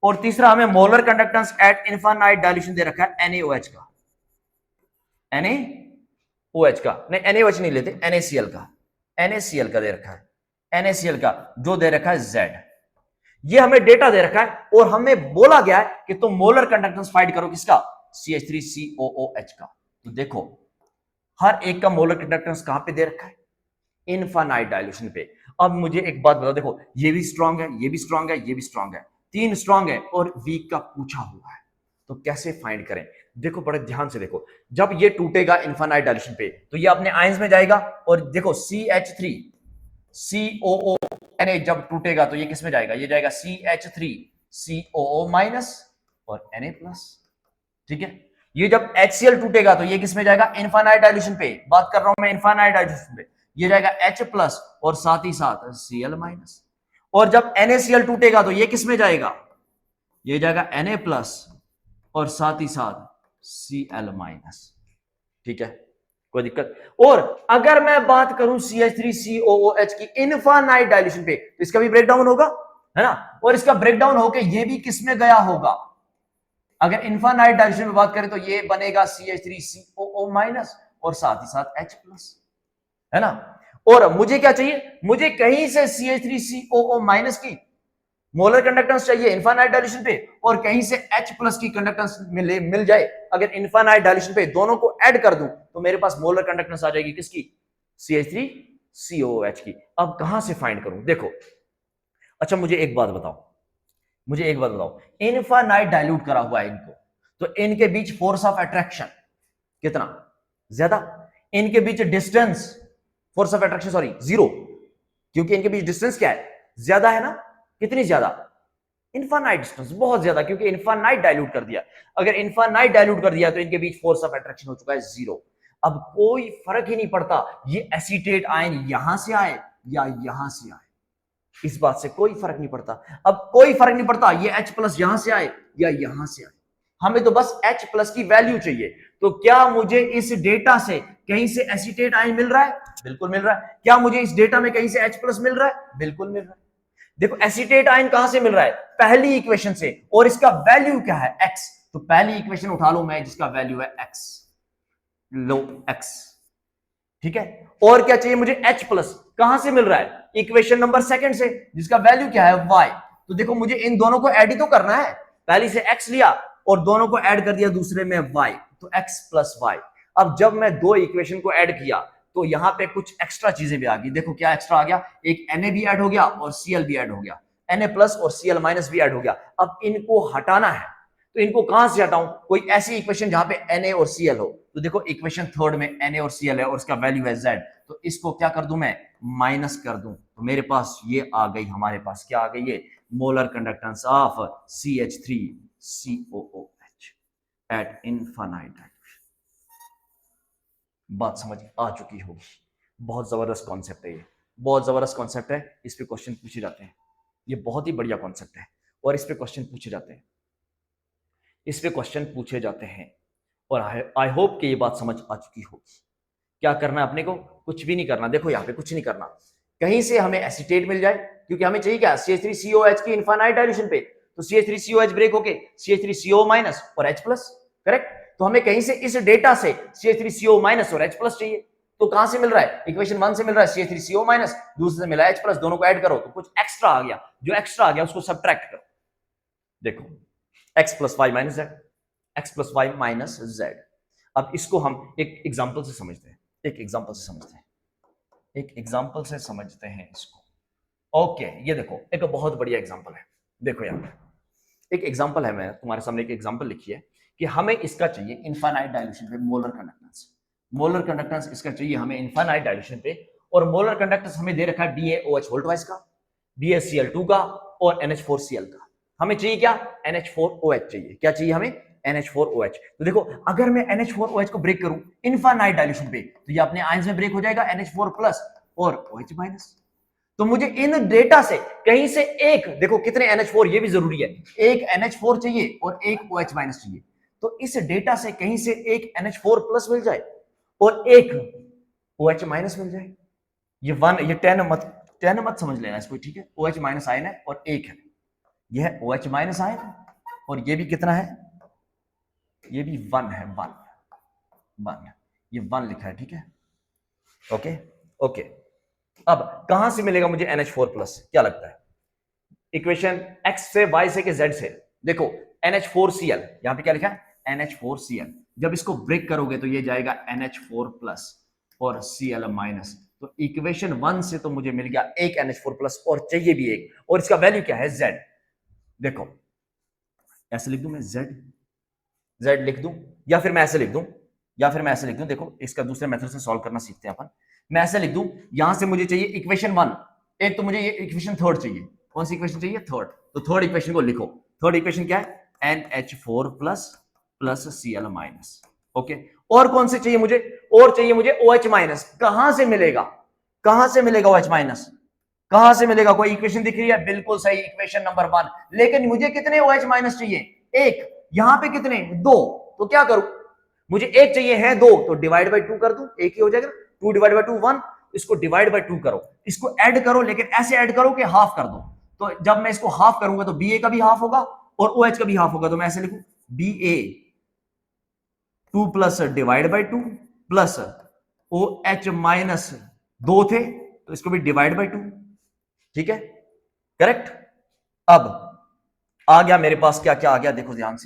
और तीसरा हमें molar conductance at infinite dilution दे रखा है NaOH का, NaOH का नहीं, NaOH नहीं लेते, NaCl का दे रखा है, NaCl का जो दे रखा है Z। ये हमें डेटा दे रखा है और हमें बोला गया है कि तुम मोलर कंडक्टेंस फाइंड करो किसका, CH3COOH का। तो देखो हर एक का मोलर कंडक्टेंस कहां पे दे रखा है, इनफाइनाइट डायल्यूशन पे। अब मुझे एक बात बताओ, देखो ये भी स्ट्रांग है, ये भी स्ट्रांग है, ये भी स्ट्रांग है, तीन स्ट्रांग है और वीक का पूछा हुआ है, तो कैसे फाइंड करें। देखो बड़े ध्यान से देखो, जब ये टूटेगा इनफाइनाइट डायल्यूशन पे तो ये अपने आयंस में जाएगा, और देखो CH3COO जब टूटेगा तो ये किस में जाएगा, ये जाएगा CH3COO माइनस और Na प्लस। ठीक है, ये जब HCl टूटेगा तो ये किस में जाएगा, इनफाइनाइट डायल्यूशन पे, बात कर रहा हूं मैं इनफाइनाइट डायल्यूशन पे, ये जाएगा H प्लस और साथ ही साथ Cl माइनस। और जब NaCl टूटेगा तो ये किस में जाएगा, ये जाएगा Na प्लस और साथ ही साथ Cl माइनस। ठीक है, कोई दिक्कत। और अगर मैं बात करूं CH3COOH की इनफाइनाइट डायल्यूशन पे तो इसका भी ब्रेकडाउन होगा, है ना, और इसका ब्रेकडाउन होकर ये भी किस में गया होगा। अगर इनफाइनाइट डायल्यूशन में बात करें तो ये बनेगा CH3COO माइनस और साथ ही साथ H प्लस, है ना। और मुझे क्या चाहिए, मुझे कहीं से CH3COO माइनस की मोलर कंडक्टेंस चाहिए इनफाइनाइट डायल्यूशन पे, और कहीं से H प्लस की कंडक्टेंस मिल जाए। अगर इनफाइनाइट डायल्यूशन पे दोनों को ऐड कर दूं तो मेरे पास मोलर कंडक्टेंस आ जाएगी किसकी, CH3COOH की। अब कहां से फाइंड करूं, देखो अच्छा मुझे एक बात बताओ, इनफाइनाइट डाइल्यूट करा हुआ है इनको, तो इनके बीच फोर्स ऑफ अट्रैक्शन कितना ज्यादा, इनके बीच distance, force of attraction sorry zero, क्योंकि इनके बीच डिस्टेंस क्या है, ज्यादा है ना, कितनी ज्यादा, इनफाइनाइट डिस्टेंस, बहुत ज्यादा, क्योंकि इनफाइनाइट डाइल्यूट कर दिया। अगर इनफाइनाइट डाइल्यूट कर दिया तो इनके बीच फोर्स ऑफ अट्रैक्शन हो चुका है जीरो। अब कोई फर्क ही नहीं पड़ता ये एसीटेट आयन यहां से आए या यहां से आए, इस बात से कोई फर्क नहीं पड़ता। अब कोई फर्क नहीं पड़ता ये H प्लस यहां से आए या यहां से आए, हमें तो बस H प्लस की वैल्यू चाहिए। तो क्या मुझे इस डेटा से कहीं से एसीटेट आयन मिल रहा है, बिल्कुल मिल रहा है। क्या मुझे इस डेटा में कहीं से H प्लस मिल रहा है, बिल्कुल मिल रहा है। देखो एसीटेट आयन कहां से मिल रहा है, पहली इक्वेशन से, और इसका वैल्यू क्या है X, तो पहली इक्वेशन उठा लो मैं जिसका वैल्यू है X, लो X, ठीक है। और क्या चाहिए मुझे, H प्लस, कहां से मिल रहा है, इक्वेशन नंबर सेकंड से जिसका वैल्यू क्या है Y। तो देखो मुझे इन दोनों को ऐड ही तो करना है, पहली से X लिया और दोनों को ऐड कर दिया दूसरे में Y, तो X प्लस Y। अब जब मैं दो इक्वेशन को ऐड किया तो यहां पे कुछ एक्स्ट्रा चीजें भी आ गई। देखो क्या एक्स्ट्रा आ गया, एक Na भी ऐड हो गया और Cl भी ऐड हो गया, Na प्लस और Cl माइनस भी ऐड हो गया। अब इनको हटाना है तो इनको कहां से हटाऊं, कोई ऐसी इक्वेशन जहां पे Na और Cl हो। तो देखो इक्वेशन थर्ड में Na और Cl है और इसका वैल्यू है Z, तो इसको क्या कर दूं मैं, माइनस कर दूं, तो मेरे पास ये आ गई, हमारे पास क्या आ गई, ये molar conductance of CH3COOH eight infinite dilution. बात समझ आ चुकी होगी। बहुत जबरदस्त कॉन्सेप्ट है ये, बहुत जबरदस्त कॉन्सेप्ट है, इस पे क्वेश्चन पूछे जाते हैं। ये बहुत ही बढ़िया कॉन्सेप्ट है और इस पे क्वेश्चन पूछे जाते हैं, इस पे क्वेश्चन पूछे जाते हैं। और आई होप कि ये बात समझ आ चुकी होगी। क्या करना है अपने को, कुछ भी नहीं करना। देखो यहाँ पे कुछ नहीं करना, कहीं से हमें एसीटेट मिल जाए, क्योंकि हमें चाहिए क्या, CH3COH की इनफाइनाइट डायल्यूशन पे, तो CH3COH ब्रेक होके CH3CO माइनस और H प्लस, करेक्ट। तो हमें कहीं से इस डेटा से CH3CO माइनस और H प्लस चाहिए, तो कहां से मिल रहा है, इक्वेशन 1 से मिल रहा है CH3CO माइनस, दूसरे से मिला H प्लस, दोनों को ऐड करो तो कुछ एक्स्ट्रा आ गया, जो एक्स्ट्रा आ गया उसको सब्ट्रैक्ट करो। देखो x plus Y minus Z, X plus Y minus Z. अब इसको हम एक एग्जाम्पल से समझते हैं, एक एग्जाम्पल से समझते हैं, एक एग्जाम्पल से समझते हैं इसको। ओके ये देखो एक बहुत बढ़िया एग्जाम्पल है। देखो यहाँ एक एग्जाम्पल है, मैं तुम्हारे सामने एक एग्जाम्पल लिखी है कि हमें इसका चाहिए इनफाइनाइट डायल्यूशन पे मोलर कंडक्टेंस। मोलर कंडक्टेंस इसका चाहिए हमें इनफाइनाइट डायल्यूशन पे, और मोलर कंडक्टेंस हमें दे रखा है BaOH वोल्ट वाइज का, BaCl2 का और NH4Cl का। हमें चाहिए क्या, NH4OH चाहिए। क्या चाहिए हमें, NH4OH। तो देखो अगर मैं NH4OH को ब्रेक करूं इनफाइनाइट डायल्यूशन पे तो ये अपने आयंस में ब्रेक हो जाएगा NH4 प्लस और OH माइनस। तो मुझे इन डेटा से कहीं से एक, देखो कितने NH4 ये भी जरूरी है, एक NH4 चाहिए और एक OH माइनस चाहिए। तो इस डेटा से कहीं से एक NH4 प्लस मिल जाए और एक OH माइनस मिल जाए। ये 1 ये 10 मत समझ लेना इसको, ठीक है। OH माइनस आयन है और एक है, यह है OH माइनस आयन, और ये भी कितना है, ये भी 1 है, 1 ये 1 लिखा है, ठीक है। ओके ओके अब कहां से मिलेगा मुझे NH4 प्लस, क्या लगता है, इक्वेशन x से, y से कि z से। देखो NH4Cl, यहां पे क्या लिखा है NH4Cl, जब इसको ब्रेक करोगे तो ये जाएगा NH4 प्लस और Cl माइनस। तो इक्वेशन 1 से तो मुझे मिल गया एक NH4 प्लस और चाहिए भी एक, और इसका वैल्यू क्या है Z। देखो ऐसे लिख दूं मैं, Z लिख दूं, या फिर मैं ऐसे लिख दूं, देखो इसका दूसरे मेथड से सॉल्व करना सीखते हैं अपन। मैं ऐसे लिख दूं, यहां से मुझे चाहिए इक्वेशन 1, एक तो मुझे ये इक्वेशन थर्ड चाहिए। कौन सी इक्वेशन चाहिए, थर्ड। तो थर्ड इक्वेशन को लिखो, थर्ड इक्वेशन क्या है, NH4 plus plus Cl minus. Okay, और कौन से चाहिए मुझे, और चाहिए मुझे OH माइनस। कहां से मिलेगा, OH माइनस, कहां से मिलेगा, कोई इक्वेशन दिख रही है, बिल्कुल सही, इक्वेशन नंबर 1। लेकिन मुझे कितने OH माइनस चाहिए, एक, यहां पे कितने, 2। तो क्या करूं, मुझे एक चाहिए है 2, तो डिवाइड बाय 2 कर दूं, एक ही हो जाएगा। 2 डिवाइड बाय 2 1, इसको डिवाइड बाय 2 करो, इसको ऐड करो, लेकिन ऐसे ऐड करो कि हाफ कर दो। तो जब मैं इसको हाफ करूंगा तो BA का भी हाफ होगा और OH का भी हाफ होगा। तो मैं ऐसे लिखूं BA 2 plus divide by 2 plus OH minus 2 थे तो इसको भी डिवाइड बाय 2, ठीक है, करेक्ट। अब आ गया मेरे पास क्या क्या आ गया, देखो ध्यान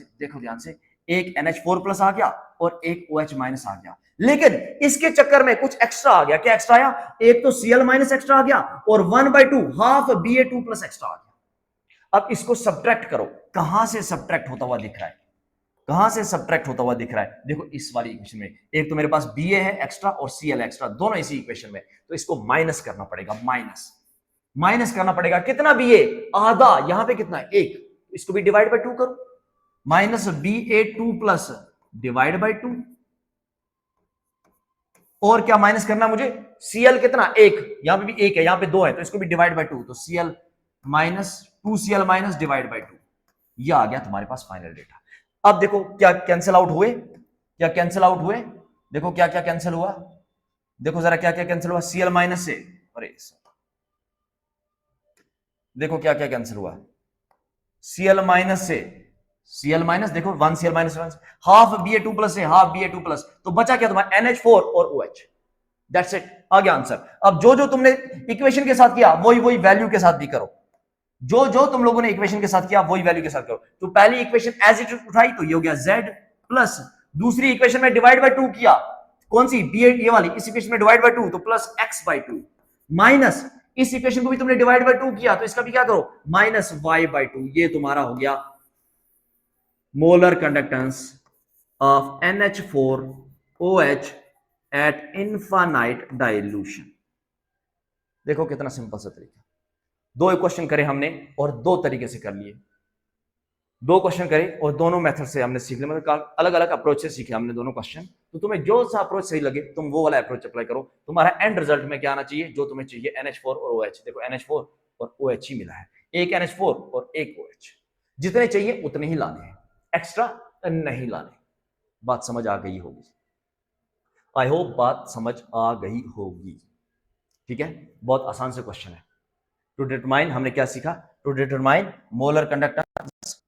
से, एक NH4 प्लस आ गया और एक OH माइनस आ गया। लेकिन इसके चक्कर में कुछ एक्स्ट्रा आ गया। क्या एक्स्ट्रा आया, एक तो Cl माइनस एक्स्ट्रा आ गया और 1/2 हाफ BA2 प्लस एक्स्ट्रा आ गया। अब इसको सब्ट्रैक्ट करो, कहां से सब्ट्रैक्ट होता हुआ दिख रहा है, देखो इस वाली इक्वेशन में एक तो मेरे पास BA है एक्स्ट्रा और Cl एक्स्ट्रा, दोनों इसी इक्वेशन में। तो इसको माइनस करना पड़ेगा, माइनस करना पड़ेगा। कितना BA, आधा, यहां पे कितना है, एक, इसको भी डिवाइड बाय 2 करो, minus BA2 plus divide by 2, और क्या माइनस करना मुझे, Cl कितना, एक, यहां पे भी एक है, यहां पे 2 है, तो इसको भी डिवाइड बाय 2, तो Cl minus 2Cl minus divide by 2। यह आ गया तुम्हारे पास फाइनल डेटा। अब देखो क्या कैंसिल आउट हुए, देखो क्या क्या कैंसिल हुआ, देखो जरा क्या क्या कैंसिल हुआ, Cl माइनस से, अरे देखो क्या क्या कैंसिल हुआ, Cl माइनस से, देखो 1 Cl minus 1, half BA2 plus से हाफ BA2 प्लस, तो बचा क्या तुम्हारा NH4 और OH। दैट्स इट, आ गया आंसर। अब जो जो तुमने इक्वेशन के साथ किया वही वैल्यू के साथ भी करो, जो तुम लोगों ने इक्वेशन के साथ किया वही वैल्यू के साथ करो। तो पहली इक्वेशन एज इट इज उठाई तो ये हो गया Z प्लस, दूसरी इक्वेशन में डिवाइड बाय 2 किया, कौन सी, BA ये वाली, इस इक्वेशन में डिवाइड बाय 2 तो प्लस x/2, माइनस इस इक्वेशन को भी तुमने डिवाइड बाय 2 किया तो इसका भी क्या करो, माइनस y/2। ये तुम्हारा हो गया molar conductance of NH4OH eight infinite dilution. देखो कितना सिंपल सा तरीका, 2 क्वेश्चन करे हमने और 2 तरीके से कर लिए, 2 क्वेश्चन करे और दोनों मेथड से हमने सीख लिया, मतलब अलग अलग अप्रोच से सीखे हमने दोनों क्वेश्चन। तो तुम्हें जो सा अप्रोच सही लगे तुम वो वाला अप्रोच अप्लाई करो, तुम्हारा एंड रिजल्ट में क्या आना चाहिए, जो तुम्हें चाहिए NH4 और OH। देखो NH4 और OH ही मिला है, एक NH4 और एक OH, जितने चाहिए उतने ही लाने हैं, एक्स्ट्रा नहीं लाने। बात समझ आ गई होगी, आई होप बात समझ आ गई होगी, ठीक है। बहुत आसान से क्वेश्चन है। टू डिटरमाइन, हमने क्या सीखा, to determine molar conductance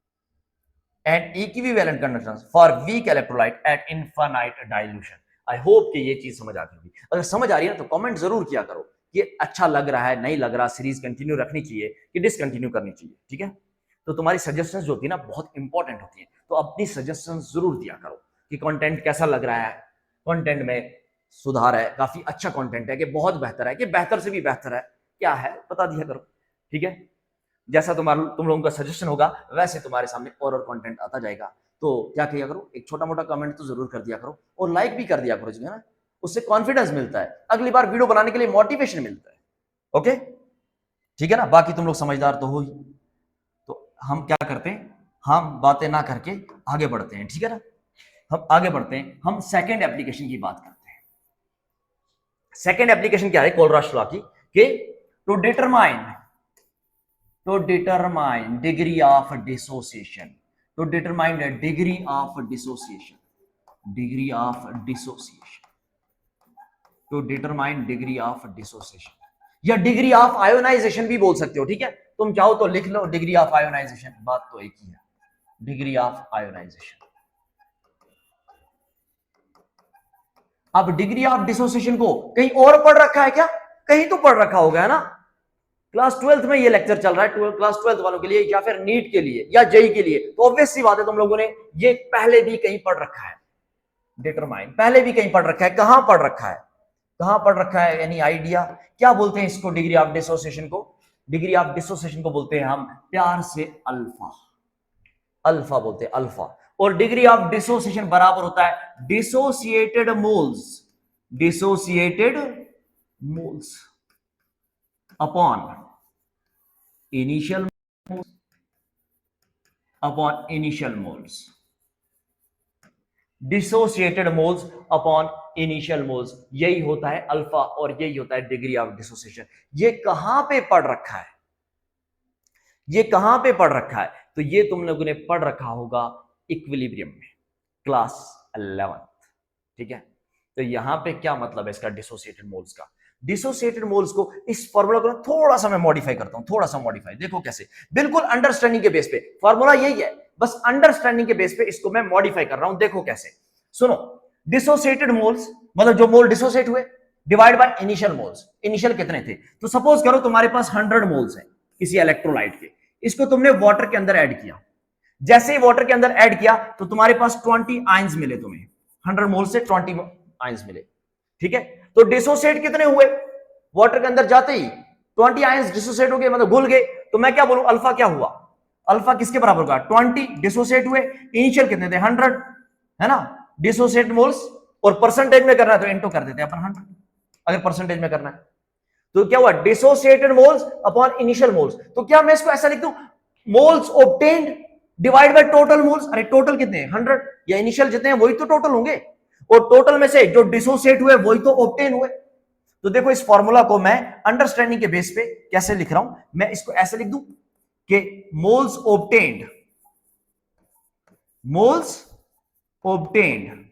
and equivalent conductance for weak electrolyte at infinite dilution. I hope कि ये चीज समझ आती होगी। अगर समझ आ रही है ना तो कमेंट जरूर किया करो कि अच्छा लग रहा है, नहीं लग रहा, सीरीज कंटिन्यू रखनी चाहिए कि डिसकंटिन्यू करनी चाहिए, ठीक है। तो तुम्हारी सजेशंस जो होती है ना बहुत इंपॉर्टेंट होती है, तो अपनी सजेशंस जरूर दिया करो कि कंटेंट कैसा लग रहा है, कंटेंट में सुधार है, काफी अच्छा कंटेंट है, कि बहुत बेहतर है, कि बेहतर से भी बेहतर है, क्या है बता दिया करो, ठीक है। जैसा तुम लोगों का सजेशन होगा वैसे तुम्हारे सामने और कंटेंट आता जाएगा। तो क्या किया करो, एक छोटा मोटा कमेंट तो जरूर कर दिया करो और लाइक भी कर दिया करो, ना उससे कॉन्फिडेंस मिलता है, अगली बार वीडियो बनाने के लिए मोटिवेशन मिलता है। ओके ठीक है ना, बाकी तुम लोग समझदार तो हो ही। तो हम क्या करते हैं, हम बातें ना करके आगे बढ़ते हैं, ठीक है ना। हम आगे बढ़ते हैं, हम सेकंड एप्लीकेशन की बात करते हैं। सेकंड एप्लीकेशन क्या है कोलराश लॉ की, कि to determine degree of dissociation, to determine the degree of dissociation, degree of dissociation, to determine degree of dissociation, या डिग्री ऑफ आयोनाइजेशन भी बोल सकते हो, ठीक है। तुम चाहो तो लिख लो डिग्री ऑफ आयोनाइजेशन, बात तो एक ही है, डिग्री ऑफ आयोनाइजेशन। अब डिग्री ऑफ डिसोसिएशन को कहीं और पढ़ रखा है क्या, कहीं तो पढ़ रखा होगा, है ना। क्लास 12th में ये लेक्चर चल रहा है क्लास 12th वालों के लिए, या फिर नीट के लिए या जेई के लिए, तो ऑब्वियस सी बात है तुम लोगों ने ये पहले भी कहीं पढ़ रखा है। डिटरमाइन पहले भी कहीं पढ़ रखा है, कहां पढ़ रखा है, कहां पढ़ रखा है, यानी आइडिया। क्या बोलते हैं इसको, डिग्री ऑफ डिसोसिएशन को, डिग्री ऑफ डिसोसिएशन को बोलते हैं हम प्यार से अल्फा, अल्फा बोलते हैं अल्फा। और डिग्री ऑफ डिसोसिएशन बराबर होता है dissociated moles, dissociated moles upon initial upon initial moles, dissociated moles upon initial moles, यही होता है अल्फा और यही होता है डिग्री ऑफ डिसोसिएशन। ये कहां पे पढ़ रखा है, ये कहां पे पढ़ रखा है, तो ये तुम लोगों ने पढ़ रखा होगा इक्विलिब्रियम में, क्लास 11th, ठीक है। तो यहां पे क्या मतलब है इसका डिसोसिएटेड मोल्स का, डिसोसिएटेड मोल्स को, इस फॉर्मूला को थोड़ा सा मैं मॉडिफाई करता हूं, थोड़ा सा मॉडिफाई, देखो कैसे, बिल्कुल अंडरस्टैंडिंग के बेस पे, फॉर्मूला यही है, बस अंडरस्टैंडिंग के बेस पे इसको मैं मॉडिफाई कर रहा हूं, देखो कैसे। सुनो, डिसोसिएटेड मोल्स मतलब जो मोल डिसोसिएट हुए divide by initial moles, initial कितने थे, तो सपोज करो तुम्हारे पास 100 मोल्स है किसी इलेक्ट्रोलाइट के, इसको तुमने वाटर के अंदर ऐड किया, जैसे ही वाटर के अंदर ऐड किया तो तुम्हारे पास 20 आयंस मिले, तुम्हें 100 मोल से 20 आयंस मिले, ठीक है। तो डिसोसिएट कितने हुए, वाटर के अंदर जाते ही 20 आयंस डिसोसिएट हो गए, मतलब घुल गए, तो मैं क्या बोलूं अल्फा क्या हुआ, अल्फा किसके बराबर होगा, 20 डिसोसिएट हुए, इनिशियल कितने थे 100, है ना, डिसोसिएट मोल्स, और परसेंटेज में करना है तो इनटू कर देते हैं अपन 100, अगर परसेंटेज में करना है तो क्या हुआ dissociated moles upon initial moles. तो क्या मैं इसको ऐसा लिख दूं, moles obtained divide by total moles, अरे टोटल कितने हैं 100, या इनिशियल जितने हैं वही तो टोटल होंगे, और टोटल में से जो डिसोसिएट हुए वही तो ऑब्टेन हुए। तो देखो इस फॉर्मूला को मैं अंडरस्टैंडिंग के बेस पे कैसे लिख रहा हूं, मैं इसको ऐसे लिख दूं कि moles obtained, moles obtained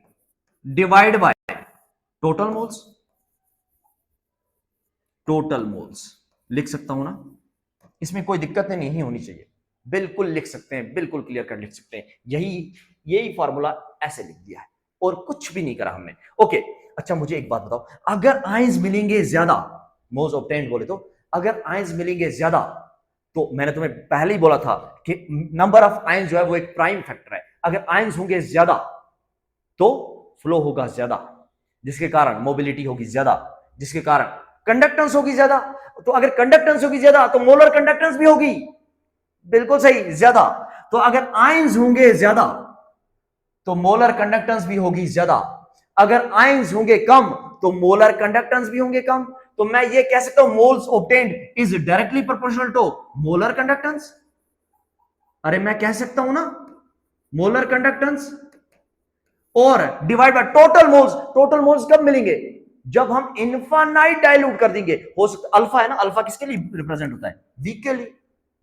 divide by total moles, total moles लिख सकता हूं ना, इसमें कोई दिक्कत नहीं होनी चाहिए, बिल्कुल लिख सकते हैं, बिल्कुल क्लियर कर लिख सकते हैं, यही फॉर्मूला ऐसे लिख दिया है और कुछ भी नहीं करा हमने। ओके अच्छा मुझे एक बात बताओ, अगर आयंस मिलेंगे ज्यादा, मोल्स ऑब्टेन्ड बोले तो अगर आयंस मिलेंगे ज्यादा, तो मैंने तुम्हें पहले ही बोला था कि नंबर ऑफ आयंस जो है वो एक प्राइम फैक्टर है, अगर आयंस होंगे ज्यादा तो फ्लो होगा ज्यादा, जिसके कारण मोबिलिटी होगी ज्यादा, जिसके कारण कंडक्टेंस होगी ज्यादा, तो अगर कंडक्टेंस होगी ज्यादा तो मोलर कंडक्टेंस भी होगी, बिल्कुल सही ज्यादा, तो अगर आयंस होंगे ज्यादा तो मोलर कंडक्टेंस भी होगी ज्यादा, अगर आयंस होंगे कम तो मोलर कंडक्टेंस भी होंगे कम। तो मैं ये कह सकता हूं moles obtained is directly proportional to molar conductance, अरे मैं कह सकता हूं ना मोलर कंडक्टेंस और divide by total moles, total moles कब मिलेंगे, जब हम इनफाइनाइट डाइल्यूट कर देंगे, हो सकता अल्फा है ना, अल्फा किसके लिए रिप्रेजेंट होता है, वीक के लिए,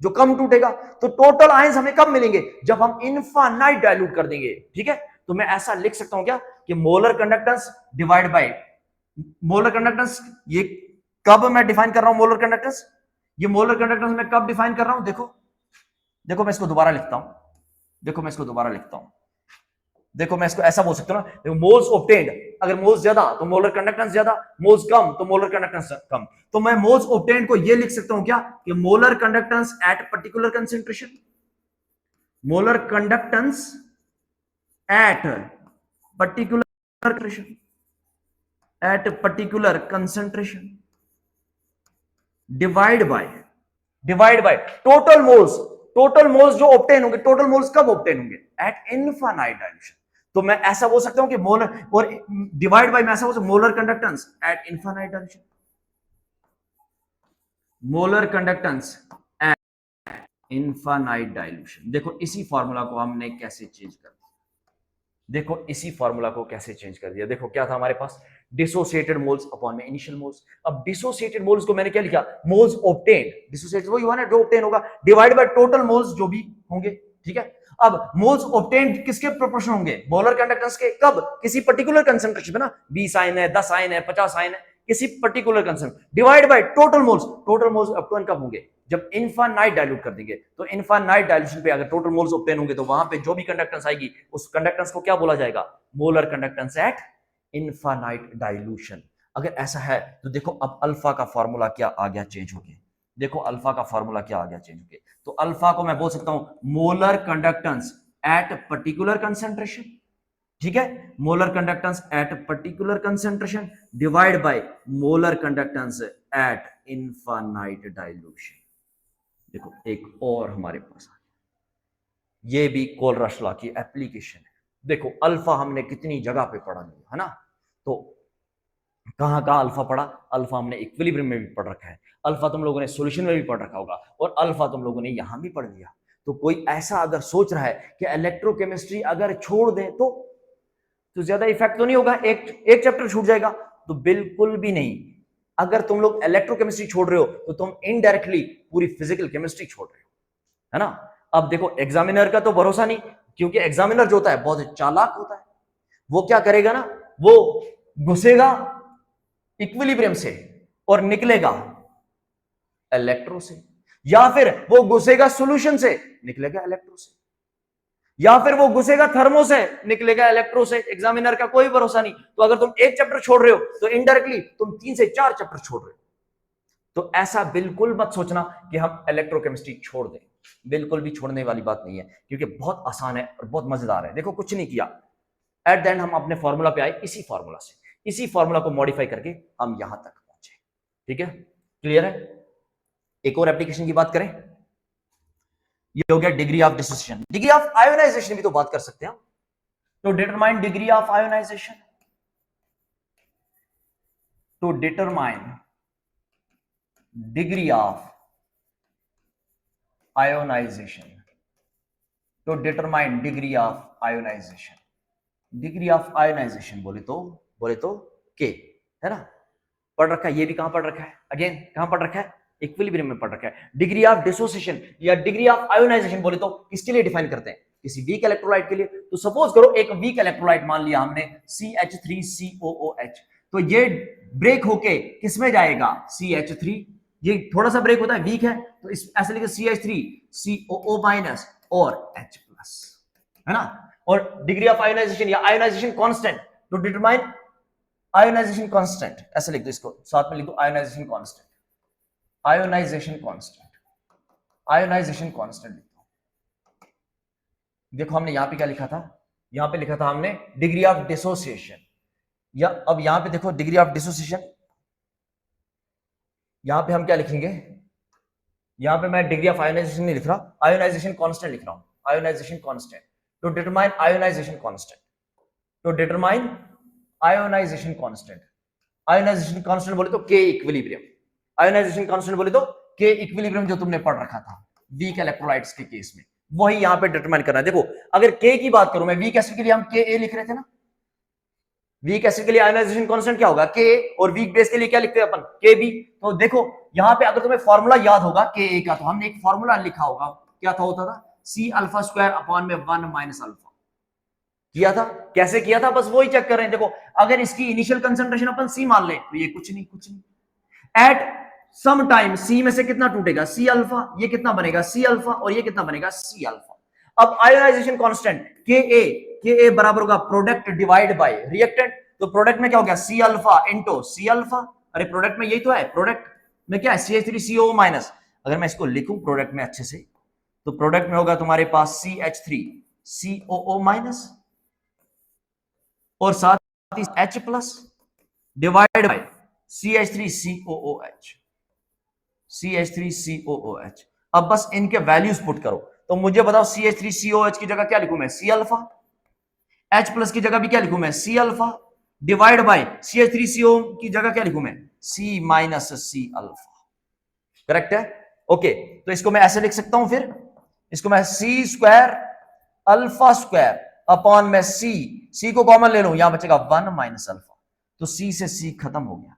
जो कम टूटेगा, तो टोटल आयंस हमें कब मिलेंगे, जब हम इनफाइनाइट डाइल्यूट कर देंगे, ठीक है। तो मैं ऐसा लिख सकता हूं क्या कि molar conductance divide by molar conductance, ये कब मैं डिफाइन कर रहा हूं मोलर कंडक्टेंस, ये मोलर कंडक्टेंस मैं कब डिफाइन कर रहा हूं, देखो देखो मैं इसको दोबारा लिखता हूं, देखो मैं इसको दोबारा लिखता हूं, देखो मैं इसको ऐसा बोल सकता हूँ ना, देखो मोल्स ऑब्टेन्ड, अगर मोल्स ज्यादा तो मोलर कंडक्टेंस ज्यादा, मोल्स कम तो मोलर कंडक्टेंस कम। तो मैं मोल्स ऑब्टेन्ड को ये लिख सकता हूं क्या कि molar conductance at particular concentration, molar conductance at particular concentration, at particular concentration divide by total moles, total moles जो ऑब्टेन होंगे, टोटल मोल्स कब ऑब्टेन होंगे, एट इनफाइनाइट डाइल्यूशन। तो मैं ऐसा बोल सकता हूं कि मोलर और डिवाइड बाय मैं ऐसा बोल सकता हूं molar conductance at infinite dilution, molar conductance at infinite dilution. देखो इसी फॉर्मूला को हमने कैसे चेंज कर दिया, देखो इसी फॉर्मूला को कैसे चेंज कर दिया। देखो क्या था हमारे पास, डिसोसिएटेड मोल्स अपॉन में इनिशियल मोल्स। अब डिसोसिएटेड मोल्स को मैंने क्या लिखा, मोल्स ऑब्टेन्ड, डिसोसिएटेड वही हुआ ना जो ऑब्टेन होगा, डिवाइड बाय टोटल मोल्स जो भी होंगे, ठीक है। अब मोल्स ऑब्टेन्ड किसके प्रोपोर्शन होंगे, मोलर कंडक्टेंस के, कब, किसी पर्टिकुलर कंसंट्रेशन में ना, 20 आयन है, 10 आयन है, 50 आयन है, किसी particular concentration, divide by total moles, total moles up to कब होंगे, जब इनफाइनाइट डाइल्यूट कर देंगे। तो इनफाइनाइट डाइल्यूशन पे अगर टोटल मोल्स ऑब्टेन होंगे तो वहां पे जो भी कंडक्टेंस आएगी उस कंडक्टेंस को क्या बोला जाएगा, molar conductance at infinite dilution. अगर ऐसा है तो देखो अब अल्फा का फॉर्मूला क्या आ गया चेंज हो गया, देखो अल्फा का फॉर्मूला क्या आ गया चेंज हो गया। तो अल्फा को मैं बोल सकता हूं molar conductance at particular concentration, ठीक है, molar conductance at particular concentration divide by molar conductance at infinite dilution. देखो एक और हमारे पास आ गया, ये भी कोलरश लॉ की एप्लीकेशन है। देखो अल्फा हमने कितनी जगह पे पढ़ा लिया है ना, तो कहां कहां अल्फा पढ़ा, अल्फा हमने इक्विलिब्रियम में भी पढ़ रखा है, अल्फा तुम लोगों ने सॉल्यूशन में भी पढ़ रखा होगा, और अल्फा तुम लोगों ने यहां भी पढ़ लिया। तो कोई ऐसा अगर सोच रहा है कि इलेक्ट्रोकेमिस्ट्री अगर छोड़ दे तो ज्यादा इफेक्ट तो नहीं होगा, एक चैप्टर छूट जाएगा, तो बिल्कुल भी नहीं। अगर तुम लोग इलेक्ट्रोकेमिस्ट्री छोड़ रहे हो तो तुम इनडायरेक्टली पूरी फिजिकल केमिस्ट्री छोड़ रहे हो, है ना। अब देखो एग्जामिनर का तो भरोसा नहीं, क्योंकि एग्जामिनर जो होता है बहुत चालाक होता है, वो क्या करेगा ना, वो घुसेगा इक्विलिब्रियम से और निकलेगा इलेक्ट्रो से, या फिर वो घुसेगा सॉल्यूशन से निकलेगा इलेक्ट्रो से, या फिर वो घुसेगा थर्मो से निकलेगा इलेक्ट्रो से। एग्जामिनर का कोई भरोसा नहीं। तो अगर तुम एक चैप्टर छोड़ रहे हो तो इनडायरेक्टली तुम 3 से 4 चैप्टर छोड़ रहे हो। तो ऐसा बिल्कुल मत सोचना कि हम इलेक्ट्रोकेमिस्ट्री छोड़ दें, बिल्कुल भी छोड़ने वाली बात नहीं है, क्योंकि बहुत आसान है और बहुत मजेदार है। देखो कुछ नहीं किया, एट द एंड हम अपने फॉर्मूला पे आए, इसी फॉर्मूला से, इसी फॉर्मूला को मॉडिफाई करके हम यहां तक पहुंचे, ठीक है, क्लियर है। एक और एप्लीकेशन की बात करें, ये हो गया degree of dissociation, degree of ionisation भी तो बात कर सकते हैं। तो determine degree of ionisation, to determine degree of ionisation, to determine degree of ionisation, degree of ionisation बोले तो के, है ना, पढ़ रखा है, ये भी कहां पढ़ रखा है, अगेन कहां पढ़ रखा है, इक्विलिब्रियम में पढ़ रखा है। डिग्री ऑफ डिसोसिएशन या डिग्री ऑफ आयोनाइजेशन बोले तो किसके लिए डिफाइन करते हैं, किसी वीक इलेक्ट्रोलाइट के लिए। तो सपोज करो एक वीक इलेक्ट्रोलाइट मान लिया हमने CH3COOH, तो ये ब्रेक होके किसमें जाएगा, CH3, ये थोड़ा सा ब्रेक होता है, वीक है, तो इस ऐसे लिखे CH3COO- और H+, है ना। और डिग्री ऑफ आयोनाइजेशन या ionisation constant, to determine ionisation constant, ऐसे लिख दो, इसको साथ में लिख दो, ionisation constant, ionisation constant, ionisation constant लिख दो। देखो हमने यहां पे क्या लिखा था, यहां पे लिखा था हमने डिग्री ऑफ डिसोसिएशन, या अब यहां पे देखो डिग्री ऑफ डिसोसिएशन, यहां पे हम क्या लिखेंगे, यहां पे मैं डिग्री ऑफ आयोनाइजेशन नहीं लिख रहा, आयोनाइजेशन कांस्टेंट लिख रहा हूं, ionisation constant, to determine ionisation constant, to determine ionisation constant. Ionisation constant बोले तो के इक्विलिब्रियम, आयोनाइजेशन कांस्टेंट बोले तो के इक्विलिब्रियम जो तुमने पढ़ रखा था वीक इलेक्ट्रोलाइट्स के केस में, वही यहां पे डिटरमाइन करना है। देखो अगर के की बात करूं मैं, वीक एसिड के लिए हम के लिख रहे थे ना, वीक एसिड के लिए आयोनाइजेशन कांस्टेंट क्या होगा के, और वीक बेस के लिए क्या लिखते हैं अपन, के बी। तो देखो यहां पे अगर तुम्हें फॉर्मूला याद होगा के का, तो हमने एक फॉर्मूला लिखा होगा, क्या था, होता था C∝² अपॉन में 1 माइनस अल्फा, किया था, कैसे किया था, बस वही चेक कर रहे हैं। देखो अगर इसकी इनिशियल कंसंट्रेशन अपन C मान ले तो ये कुछ नहीं, एट सम टाइम C में से कितना टूटेगा, C अल्फा, ये कितना बनेगा C अल्फा, और ये कितना बनेगा C अल्फा। अब ionisation constant Ka K A बराबर होगा प्रोडक्ट डिवाइड बाय रिएक्टेंट। तो प्रोडक्ट में क्या हो गया C alpha into C alpha, अरे प्रोडक्ट में यही तो है, प्रोडक्ट में क्या है CH3CO माइनस। अगर मैं इसको लिखूं प्रोडक्ट में अच्छे से, तो प्रोडक्ट में होगा तुम्हारे पास CH3COO माइनस और साथ ही H plus divide by CH3COOH, CH3COOH। अब बस इनके वैल्यूज पुट करो, तो मुझे बताओ CH3COH की जगह क्या लिखूं मैं सी अल्फा, H प्लस की जगह भी क्या लिखूं मैं C alpha, divide by CH3CO की जगह क्या लिखूं मैं C minus C alpha. Correct है? ओके, तो इसको मैं ऐसे लिख सकता हूं, फिर इसको मैं सी स्क्वायर अल्फा स्क्वायर अपॉन में सी को कॉमन ले लूं, यहां बचेगा 1 माइनस अल्फा, तो सी से सी खत्म हो गया।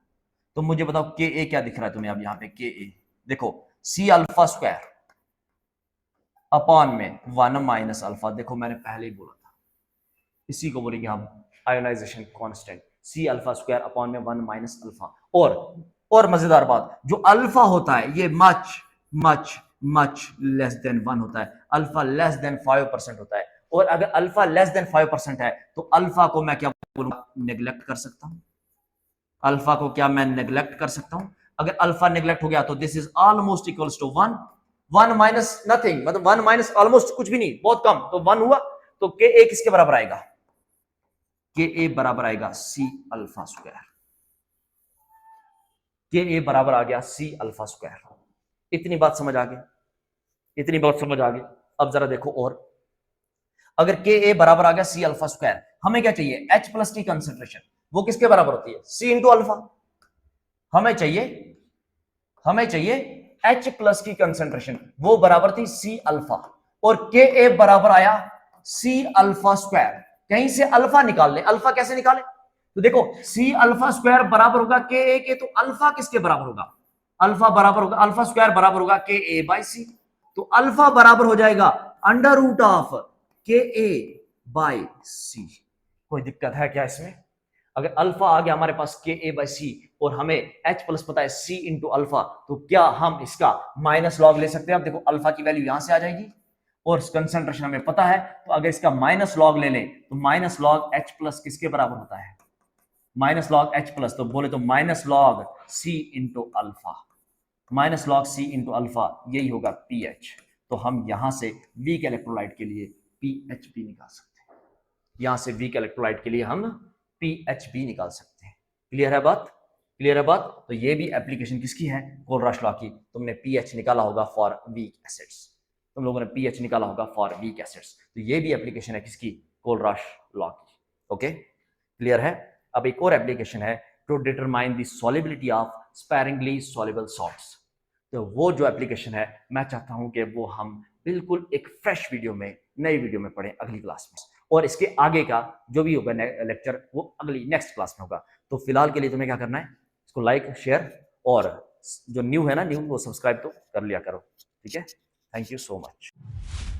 तो मुझे बताओ के ए क्या दिख रहा है तुम्हें अब यहां पे, के ए देखो सी अल्फा स्क्वायर अपॉन में 1 माइनस अल्फा, देखो मैंने पहले ही बोला था, इसी को बोलेंगे हम ionisation constant, C alpha square upon में 1 माइनस अल्फा। और मजेदार बात, जो अल्फा होता है ये much much much less than 1 होता है, अल्फा लेस देन 5% होता है। और अगर अल्फा लेस देन 5% है तो अल्फा को मैं क्या बोलूंगा, नेग्लेक्ट कर सकता हूं। अल्फा को क्या मैं नेग्लेक्ट कर सकता हूं? अगर अल्फा नेग्लेक्ट हो गया तो this is almost equals to 1, 1 minus nothing, मतलब 1 माइनस ऑलमोस्ट कुछ भी नहीं, बहुत कम, तो 1 हुआ। तो के ए किसके बराबर आएगा, के ए बराबर आएगा सी अल्फा स्क्वायर, के ए बराबर आ गया सी अल्फा स्क्वायर। इतनी बात समझ आ गई, इतनी बात समझ आ गई। अब जरा देखो, और अगर के ए बराबर आ गया सी अल्फा स्क्वायर, हमें क्या चाहिए, H प्लस की कंसेंट्रेशन, वो किसके बराबर होती है, सी इंटू अल्फा। हमें चाहिए H प्लस की कंसेंट्रेशन, वो बराबर थी सी अल्फा, और के ए बराबर आया सी अल्फा स्क्वायर। कहीं से अल्फा निकाल ले, अल्फा कैसे निकाले, तो देखो सी अल्फा स्क्वायर बराबर होगा के ए के, तो अल्फा किसके बराबर होगा, अल्फा बराबर होगा, अल्फा स्क्वायर बराबर होगा के ए बाई सी, तो अल्फा बराबर हो जाएगा अंडर रूट ऑफ के ए बाई सी। कोई दिक्कत है क्या इसमें? अगर अल्फा आ गया हमारे पास के ए बाई सी और हमें H प्लस पता है सी इंटू अल्फा, तो क्या हम इसका माइनस लॉग ले सकते हैं? अब देखो अल्फा की वैल्यू यहां से आ जाएगी और कंसेंट्रेशन हमें पता है, तो अगर इसका माइनस लॉग ले लें तो माइनस लॉग H प्लस किसके बराबर होता है, माइनस लॉग H प्लस, तो बोले तो minus log c into alpha, minus log c into alpha, यही होगा पीएच। तो हम यहां से वीक इलेक्ट्रोलाइट के लिए पीएचपी निकाल सकते हैं, यहां से वीक इलेक्ट्रोलाइट के लिए हम पीएचपी निकाल सकते हैं। क्लियर है बात, क्लियर है बात? तो ये भी एप्लीकेशन किसकी है, कोलराश लॉ की। तुमने पीएच निकाला होगा फॉर वीक एसिड्स, तुम लोगों ने पीएच निकाला होगा फॉर वीक एसिड्स, तो ये भी एप्लीकेशन है किसकी, कोलराश लॉ की। ओके, क्लियर है? अब एक और एप्लीकेशन है to determine the solubility of sparingly soluble salts. तो वो जो एप्लीकेशन है मैं चाहता हूं कि वो हम बिल्कुल एक फ्रेश वीडियो में, नई वीडियो में पढ़ें अगली क्लास में, और इसके आगे का जो भी होगा लेक्चर वो अगली नेक्स्ट क्लास में होगा। तो फिलहाल के लिए तुम्हें क्या करना है, इसको लाइक शेयर और जो न्यू है ना, न्यू वो सब्सक्राइब तो कर लिया करो, ठीक है? Thank you so much.